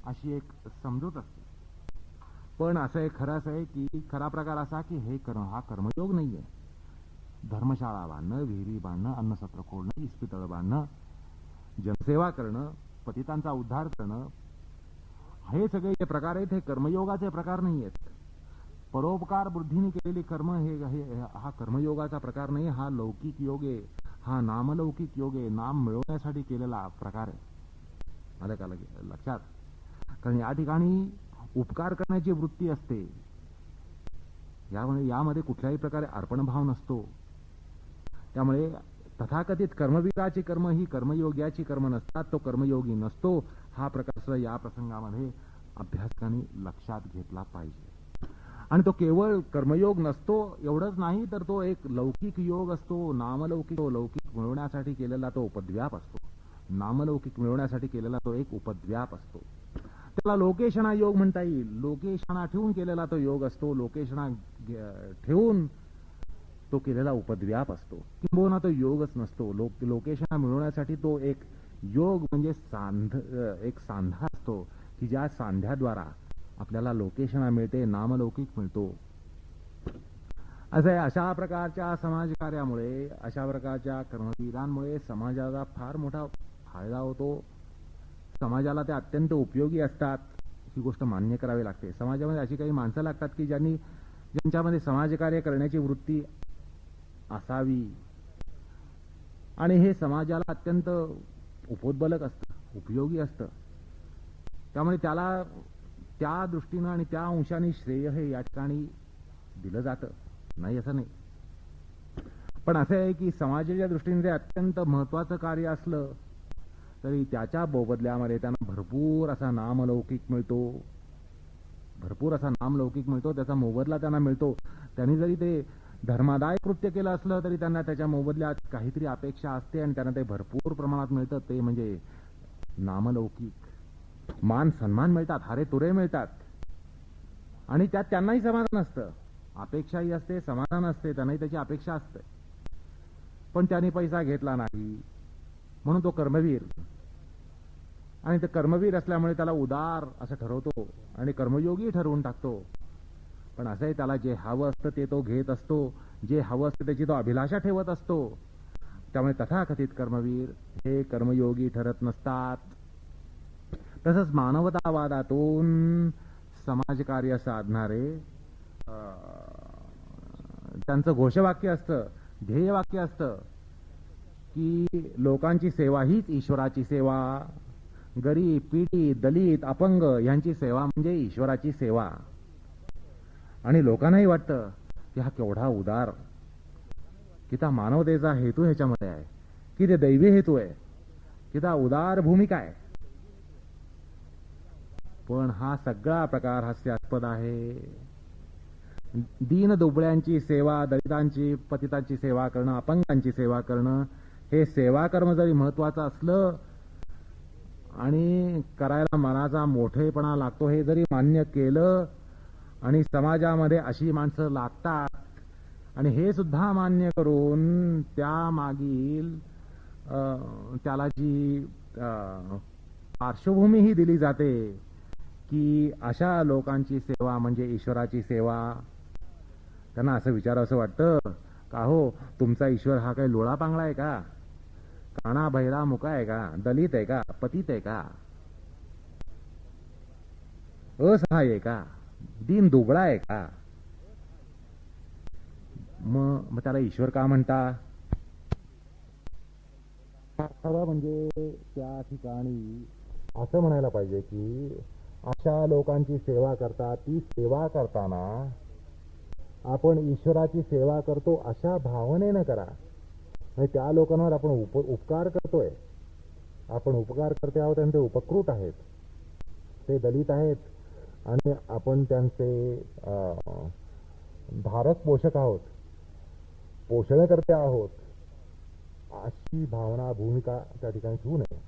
अशी एक समजूत असते. पण खरं असं आहे की खरा प्रकार असा की हा कर्मयोग नाहीये. धर्मशाळा बांधणं, विहिरी बांधणं, अन्नसत्र खोडणं, इस्पितळ बांधणं, जनसेवा करणं, पतितांचा उद्धार करणं, हे सगळे जे प्रकार आहेत हे कर्मयोगाचे प्रकार नाही आहेत. परोपकार बुद्धीने केलेली कर्म हा कर्मयोगाचा प्रकार नाही. हा लौकिक योग आहे. हा नामलौकिक योग आहे. नाम मिळवण्यासाठी केलेला प्रकार आहे. आलं का लक्षात? कारण या ठिकाणी उपकार करण्याची वृत्ती असते. यामध्ये कुठल्याही प्रकारे अर्पणभाव नसतो. त्यामुळे तथाकथित कर्मवीराची कर्म ही कर्मयोग्याची कर्म नसतात. तो कर्मयोगी नसतो. हा प्रकार सुद्धा या प्रसंगामध्ये अभ्यासकांनी लक्षात घेतला पाहिजे. आणि तो केवळ कर्मयोग नसतो एवढंच नाही, तर तो एक लौकिक योग असतो. नामलौकिक लौकिक मिळवण्यासाठी केलेला तो उपद्व्याप असतो. नामलौकिक मिळवण्यासाठी केलेला तो एक उपद्व्याप असतो. त्याला लोकेशणा योग म्हणता येईल. लोकेशणा ठेवून केलेला तो योग असतो. लोकेशणा ठेवून तो केलेला उपद्व्याप असतो. किंबहुना तो योगच नसतो. लोकेशणा मिळवण्यासाठी तो एक योग म्हणजे एक सांधा असतो की ज्या सांध्याद्वारा आपल्याला लोकेशणा मिळते, नामलौकिक मिळतो. अशा प्रकारच्या समाजकार्यामुळे, अशा प्रकारच्या कर्मवीरांमुळे समाजाला फार मोठा फायदा होतो. समाजाला ते अत्यंत उपयोगी असतात. ही गोष्ट मान्य करावी लागते. समाजामध्ये अशी काही माणसं लागतात की ज्यांच्यामध्ये समाजकार्य करण्याची वृत्ती असावी आणि हे समाजाला अत्यंत उपोद्बलक असतं, उपयोगी असतं. त्यामुळे त्याला त्या दृष्टीनं आणि त्या अंशाने श्रेय हे या ठिकाणी दिलं जातं. नाही असं नाही. पण असं आहे की समाजाच्या दृष्टीने ते अत्यंत महत्वाचं कार्य असलं तरी त्याच्या मोबदल्यामध्ये त्यांना भरपूर असा नामलौकिक मिळतो. त्याचा मोबदला त्यांना मिळतो. त्यांनी जरी ते धर्मादाय कृत्य केलं असलं तरी त्यांना त्याच्या मोबदल्यात काहीतरी अपेक्षा असते आणि त्यांना ते भरपूर प्रमाणात मिळतं. ते म्हणजे नामलौकिक मान सन्मान मिळतात, हारे तुरे मिळतात. आणि त्यात त्यांनाही समाधान असतं, अपेक्षाही असते, समाधान असते. त्यांनाही त्याची अपेक्षा असते. पण त्याने पैसा घेतला नाही म्हणून तो कर्मवीर. आणि ते कर्मवीर असल्यामुळे त्याला उदार असं ठरवतो आणि कर्मयोगी ठरवून टाकतो. पण असंही त्याला जे हवं असतं ते तो घेत असतो. जे हवं असतं त्याची तो अभिलाषा ठेवत असतो. त्यामुळे तथाकथित कर्मवीर हे कर्मयोगी ठरत नसतात. तसंच मानवतावादातून समाजकार्य साधणारे त्यांचं घोषवाक्य असतं, ध्येयवाक्य असतं की लोकांची सेवा हीच ईश्वराची सेवा. गरीब, पीडित, दलित, अपंग यांची सेवा म्हणजे ईश्वराची सेवा. आणि लोकांनाही वाटतं की हा केवढा उदार, की त्या मानवतेचा हेतू ह्याच्यामध्ये आहे, की ते दैवी हेतू आहे, की त्या उदार भूमिका आहे. पण हा सगळा प्रकार हास्यास्पद आहे. दीन दुबळ्यांची सेवा, दलितांची, पतितांची सेवा करणं, अपंगांची सेवा करणं, हे सेवा कर्म जरी महत्वाचं असलं आणि करायला मनाचा मोठेपणा लागतो हे जरी मान्य केलं आणि समाजामध्ये अशी माणसं लागतात आणि हे सुद्धा मान्य करून त्या मागील त्याला जी पार्श्वभूमी ही दिली जाते की अशा लोकांची सेवा म्हणजे ईश्वराची सेवा. त्यांना असं विचारावं वाटतं का हो तुमचा ईश्वर हा काही लोळा पांगळा आहे का, काणा बहिरा मुका आहे का, दलित आहे का, पतित आहे का, असहाय्य आहे का, दीन दुबळा आहे का? मग त्याला ईश्वर का म्हणता? खरं म्हणजे त्या ठिकाणी असं म्हणायला पाहिजे की अशा लोकांची सेवा करता, ती सेवा करताना आपण ईश्वराची सेवा करतो अशा भावनेनं करा. आणि त्या लोकांवर आपण उपकार करतोय, आपण उपकार करते आहोत आणि ते उपकृत आहेत, ते दलित आहेत आणि आपण त्यांचे धारक पोषक आहोत, पोषणकर्ते आहोत, अशी भावना भूमिका त्या ठिकाणी ठेवू नये.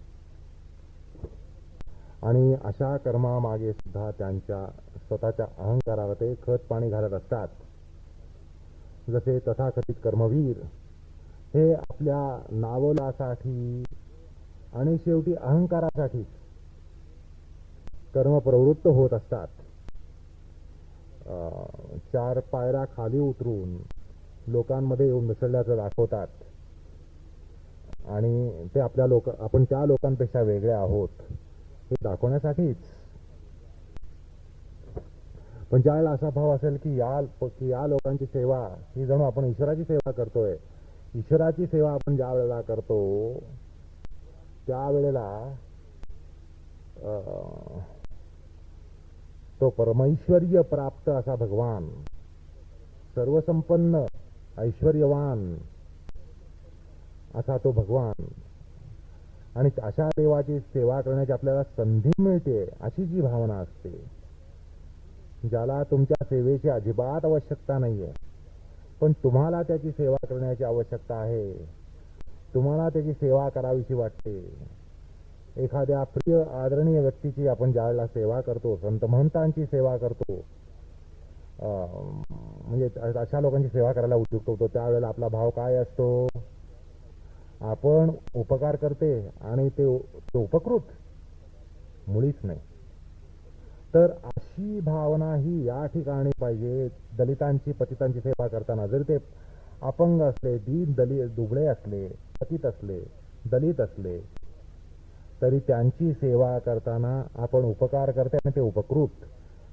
आणि अशा कर्मामागे सुद्धा त्यांच्या स्वतःच्या अहंकाराला ते खत पाणी घालत असतात. जसे तथाकथित कर्मवीर हे आपल्या नावलासाठी आणि शेवटी अहंकारासाठी कर्मप्रवृत्त होत असतात. 4 पायऱ्या खाली उतरून लोकांमध्ये येऊन मिसळल्याचं दाखवतात आणि ते आपण त्या लोकांपेक्षा वेगळे आहोत हे दाखवण्यासाठीच. पण ज्यावेळेला असा भाव असेल की या लोकांची सेवा ही जणू आपण ईश्वराची सेवा करतोय, ईश्वराची सेवा आपण ज्या वेळेला करतो त्यावेळेला तो परमैश्वर्य प्राप्त असा भगवान, सर्वसंपन्न ऐश्वर्यवान असा तो भगवान आणि अशा देवाची सेवा करण्याची आपल्याला संधी मिळते अशी जी भावना असते, ज्याला तुमच्या सेवेची अजिबात आवश्यकता नाहीये पण तुम्हाला त्याची सेवा करण्याची आवश्यकता आहे, तुम्हाला त्याची सेवा करावीशी वाटते. एखाद्या प्रिय आदरणीय व्यक्तीची आपण ज्यावेळेला सेवा करतो, संत महंतांची सेवा करतो, म्हणजे अशा लोकांची सेवा करायला उद्युक्त होतो, त्यावेळेला आपला भाव काय असतो? आपण उपकार करते आणि ते उपकृत मुळीच नाही. तर अशी भावना ही या ठिकाणी पाहिजे. दलितांची, पतितांची सेवा करताना जरी ते अपंग असले, दुबळे असले, पतित असले, दलित असले, तरी त्यांची सेवा करताना आपण उपकार करते आणि ते उपकृत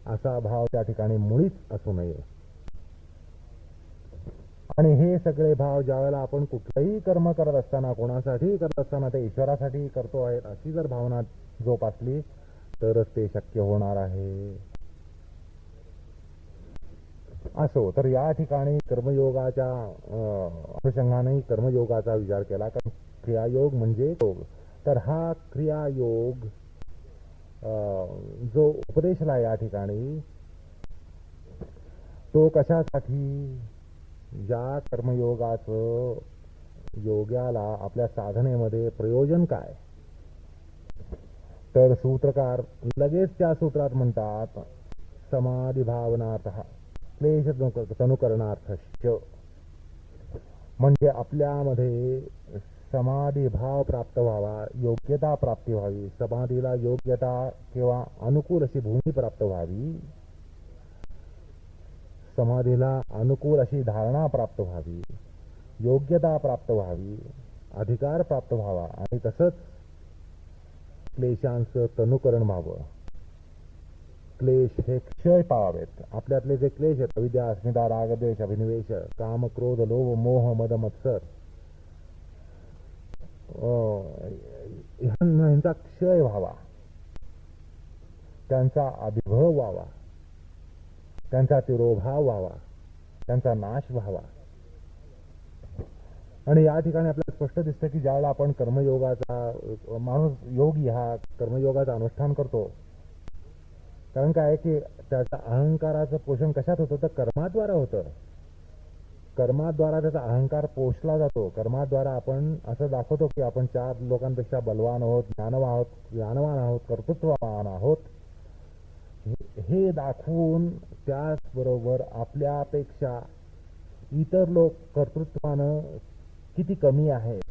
असा भाव त्या ठिकाणी मुळीच असू नये. आणि हे सगळे भाव ज्यावेळेला आपण कुठलंही कर्म करत असताना, कोणासाठी करत असताना ते ईश्वरासाठी करतो आहे अशी जर भावना जोपासली तरच ते शक्य होणार आहे. असो तर या ठिकाणी कर्मयोगाच्या अनुषंगाने कर्मयोगाचा विचार केला. कारण क्रियायोग म्हणजे योग. तर हा क्रियायोग जो उपदेशला या ठिकाणी तो कशासाठी? ज्या कर्मयोगाचं योग्याला आपल्या साधनेमध्ये प्रयोजन काय? तर सूत्रकार लगेच त्या सूत्रात म्हणतात समाधी भावनार्थ क्लेश तनुकरणार्थ, म्हणजे आपल्यामध्ये समाधी भाव प्राप्त व्हावा, योग्यता प्राप्ती व्हावी, समाधीला योग्यता किंवा अनुकूल अशी भूमी प्राप्त व्हावी, समाधीला अनुकूल अशी धारणा प्राप्त व्हावी, योग्यता प्राप्त व्हावी, अधिकार प्राप्त व्हावा आणि तसंच क्लेशांचं तनुकरण व्हावं. क्लेश हे क्षय पावावेत. आपल्यातले जे क्लेश आहेत, अविद्या, अस्मिता, राग, द्वेष, अभिनिवेश, काम, क्रोध, लोभ, मोह, मद, मत्सर, ह्यांचा क्षय व्हावा, त्यांचा अभिभव व्हावा, त्यांचा तिरोभाव व्हावा, त्यांचा नाश व्हावा. आणि या ठिकाणी आपल्याला स्पष्ट दिसतं की ज्यावेळेला आपण कर्मयोगाचा माणूस योगी हा कर्मयोगाचा अनुष्ठान करतो कारण काय की त्याचा अहंकाराचं पोषण कशात होतं तर कर्माद्वारा होतं. कर्माद्वारा त्याचा अहंकार पोषला जातो. कर्माद्वारा आपण असं दाखवतो की आपण 4 लोकांपेक्षा बलवान आहोत, ज्ञानवान आहोत, कर्तृत्ववान आहोत. हे दाखवून त्याचबरोबर आपल्यापेक्षा इतर लोक कर्तृत्वानं किती कमी आहेत,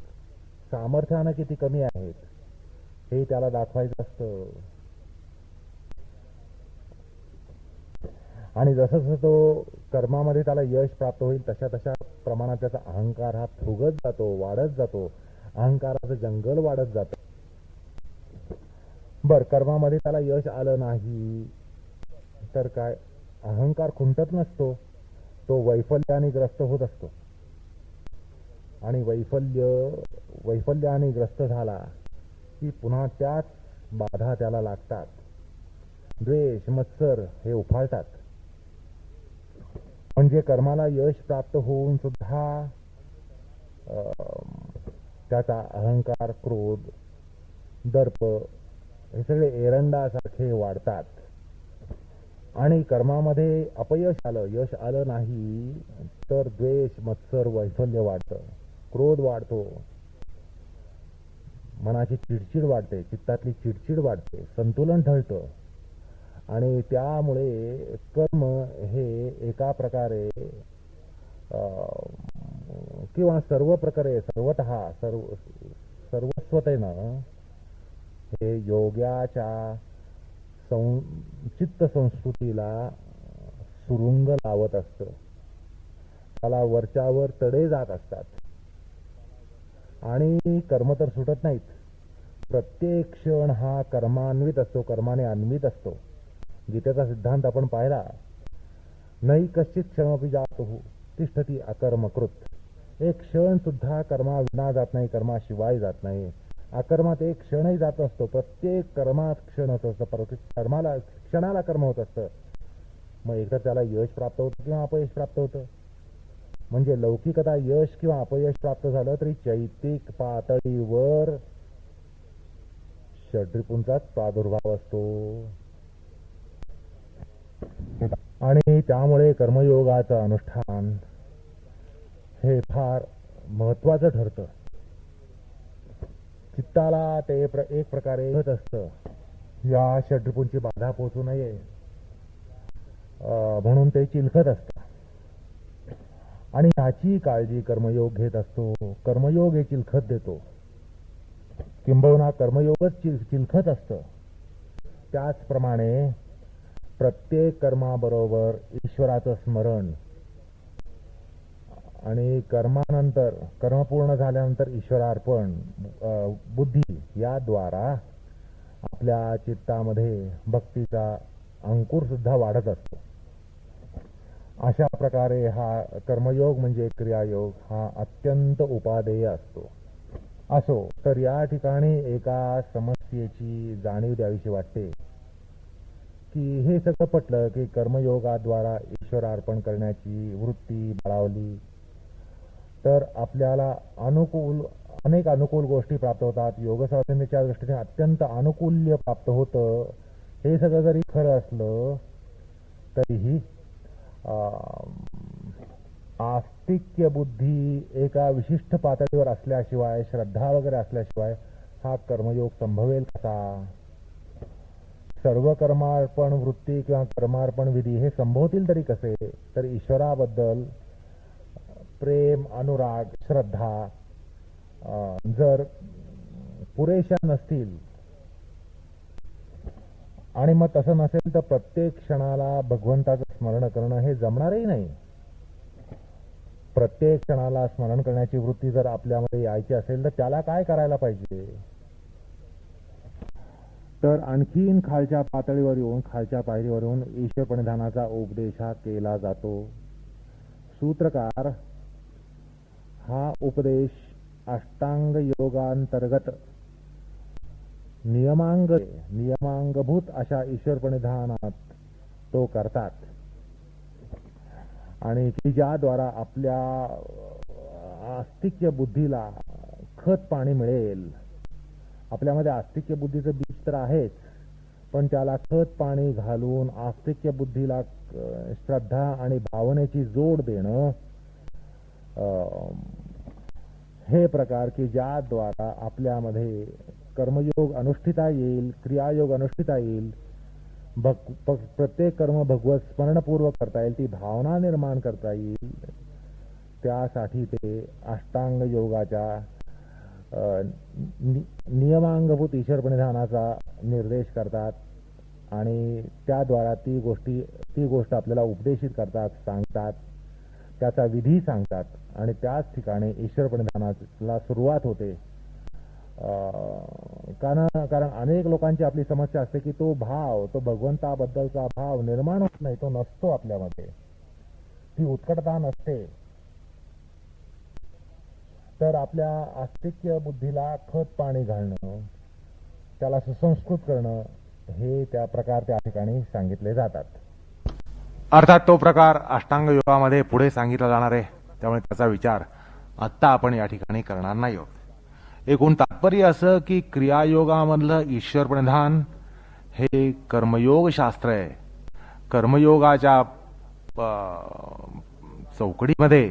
सामर्थ्यानं किती कमी आहेत, हे त्याला दाखवायचं असतं. आणि जसं जसं तो कर्मामध्ये त्याला यश प्राप्त होईल तशा तशा प्रमाणात त्याचा अहंकार हा फुगत जातो, वाढत जातो. अहंकाराचं जंगल वाढत जातं. बर, कर्मामध्ये त्याला यश आलं नाही तर काय, अहंकार खुंटत नसतो, तो वैफल्याने ग्रस्त होत असतो. आणि वैफल्याने ग्रस्त झाला की पुन्हा त्याच बाधा त्याला लागतात. द्वेष, मत्सर हे उफाळतात. म्हणजे कर्माला यश प्राप्त होऊन सुद्धा त्याचा अहंकार, क्रोध, दर्प हे सगळे एरंडासारखे वाढतात. आणि कर्मामध्ये अपयश आलं, यश आलं नाही तर द्वेष, मत्सर, वैफल्य वाढतं, क्रोध वाढतो, मनाची चिडचिड वाढते, चित्तातली चिडचिड वाढते, संतुलन ढळतं. आणि त्यामुळे कर्म हे एका प्रकारे किंवा सर्व प्रकारे सर्वस्वतेनं हे योगाच्या चित्त संस्कृतीला सुरुंग लावत असतं. त्याला वरच्यावर तडे जात असतात. आणि कर्म तर सुटत नाहीत. प्रत्येक क्षण हा कर्मान्वित असतो, कर्माने अन्वित असतो. गीतेचा सिद्धांत आपण पाहिला, नाही कश्चित क्षणमपि जातुः तिष्ठति अकर्मकृत. एक क्षण सुद्धा कर्मा विना जात नाही, कर्माशिवाय जात नाही. अकर्मात एक क्षणही जात नसतो. प्रत्येक कर्मात क्षण होत असतं, कर्माला क्षणाला कर्म होत असतं. मग एकतर त्याला यश प्राप्त होतं किंवा अपयश प्राप्त होतं. म्हणजे लौकिकता यश किंवा अपयश प्राप्त झालं तरी चैतिक पातळीवर षड्रिपूंचाच प्रादुर्भाव असतो. आणि त्यामुळे कर्मयोगाचं अनुष्ठान हे फार महत्वाचं ठरतं. चित्ताला ते एक प्रकारे होत असतं, या षड्रिपूंची बाधा पोचू नये म्हणून ते चिलखत असतं. आणि ह्याची काळजी कर्मयोग घेत असतो. कर्मयोग हे चिलखत देतो, किंबहुना कर्मयोगच चिलखत असतं. त्याचप्रमाणे प्रत्येक कर्माबरोबर ईश्वराचं स्मरण आणि कर्मानंतर, कर्म पूर्ण झाल्यानंतर ईश्वरार्पण बुद्धी याद्वारा आपल्या चित्तामध्ये भक्तीचा अंकुर सुद्धा वाढत असतो. अशा प्रकारे हा कर्मयोग म्हणजे क्रियायोग हा अत्यंत उपादेय असतो. असो तर या ठिकाणी एका समस्येची जाणीव द्यावीशी वाटते की हे सगळं पटलं की कर्मयोगाद्वारा ईश्वरार्पण करण्याची वृत्ती बाळवली तर आपल्याला अनेक अनुकूल गोष्टी प्राप्त होतात. योगसाधनेच्या दृष्टीने अत्यंत अनुकूल्य प्राप्त होतं. हे सगळं जरी खरं असलं तरीही आस्तिक्य बुद्धी एका विशिष्ट पातळीवर असल्याशिवाय, श्रद्धा वगैरे असल्याशिवाय हा कर्मयोग संभवेल कसा? सर्व कर्मार्पण वृत्ती किंवा कर्मार्पण विधी हे संभवतील तरी कसे? तर ईश्वराबद्दल प्रेम, अनुराग, श्रद्धा जर पुरेशा नसतील आणि मग तसं नसेल तर प्रत्येक क्षणाला भगवंताचं स्मरण करणं हे जमणारही नाही. प्रत्येक क्षणाला स्मरण करण्याची वृत्ती जर आपल्यामध्ये यायची असेल तर त्याला काय करायला पाहिजे? तर आणखीन खालच्या पातळीवर येऊन, खालच्या पायरीवर येऊन ईश्वर प्रणिधानाचा उपदेश हा केला जातो. सूत्रकार हा उपदेश अष्टांग योगांतर्गत नियमांगभूत अशा ईश्वर प्रणिधानात तो करतात आणि की ज्याद्वारा आपल्या आस्तिक्य बुद्धीला खत पाणी मिळेल. आपल्यामध्ये आस्तिक्य बुद्धीचं बीज तर आहेच, पण त्याला खत पाणी घालून आस्तिक्य बुद्धीला श्रद्धा आणि भावनेची जोड देणं, हे प्रकार की ज्याद्वारा आपल्यामध्ये कर्मयोग अनुष्ठिता येईल, क्रियायोग अनुष्ठिता येईल, प्रत्येक कर्म भगवत स्मरणपूर्वक करता येईल, ती भावना निर्माण करता येईल, त्यासाठी ते अष्टांग योगाच्या नियमांगभूत ईश्वर प्रणिधानाचा निर्देश करतात आणि त्याद्वारा ती गोष्ट आपल्याला उपदेशित करतात, सांगतात, त्याचा विधी सांगतात आणि त्याच ठिकाणी ईश्वर प्रणिधानाला सुरुवात होते. कारण अनेक लोकांची आपली समस्या असते की तो भगवंताबद्दलचा भाव निर्माण होत नाही, तो नसतो आपल्यामध्ये, ती उत्कटता नसते. तर आपल्या आस्तिक्य बुद्धीला खत पाणी घालणं, त्याला सुसंस्कृत करणं, हे त्या प्रकार त्या ठिकाणी सांगितले जातात. अर्थात तो प्रकार अष्टांग योगामध्ये पुढे सांगितला जाणार आहे, त्यामुळे त्याचा विचार आत्ता आपण या ठिकाणी करणार नाही आहोत. एकूण तात्पर्य असं की क्रियायोगामधलं ईश्वर प्रणिधान हे कर्मयोग शास्त्र आहे. कर्मयोगाच्या चौकडीमध्ये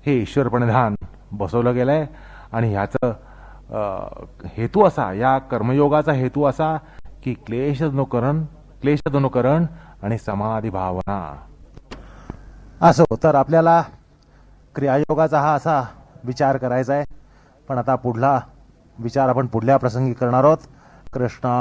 हे ईश्वर प्रणिधान बसवलं गेलंय आणि ह्याचं हेतू असा, या कर्मयोगाचा हेतू असा की क्लेशदनुकरण आणि समाधी भावना. असो तर आपल्याला क्रियायोगाचा हा असा विचार करायचा आहे, पण आता पुढला विचार आपण पुढल्या प्रसंगी करणार आहोत. कृष्णा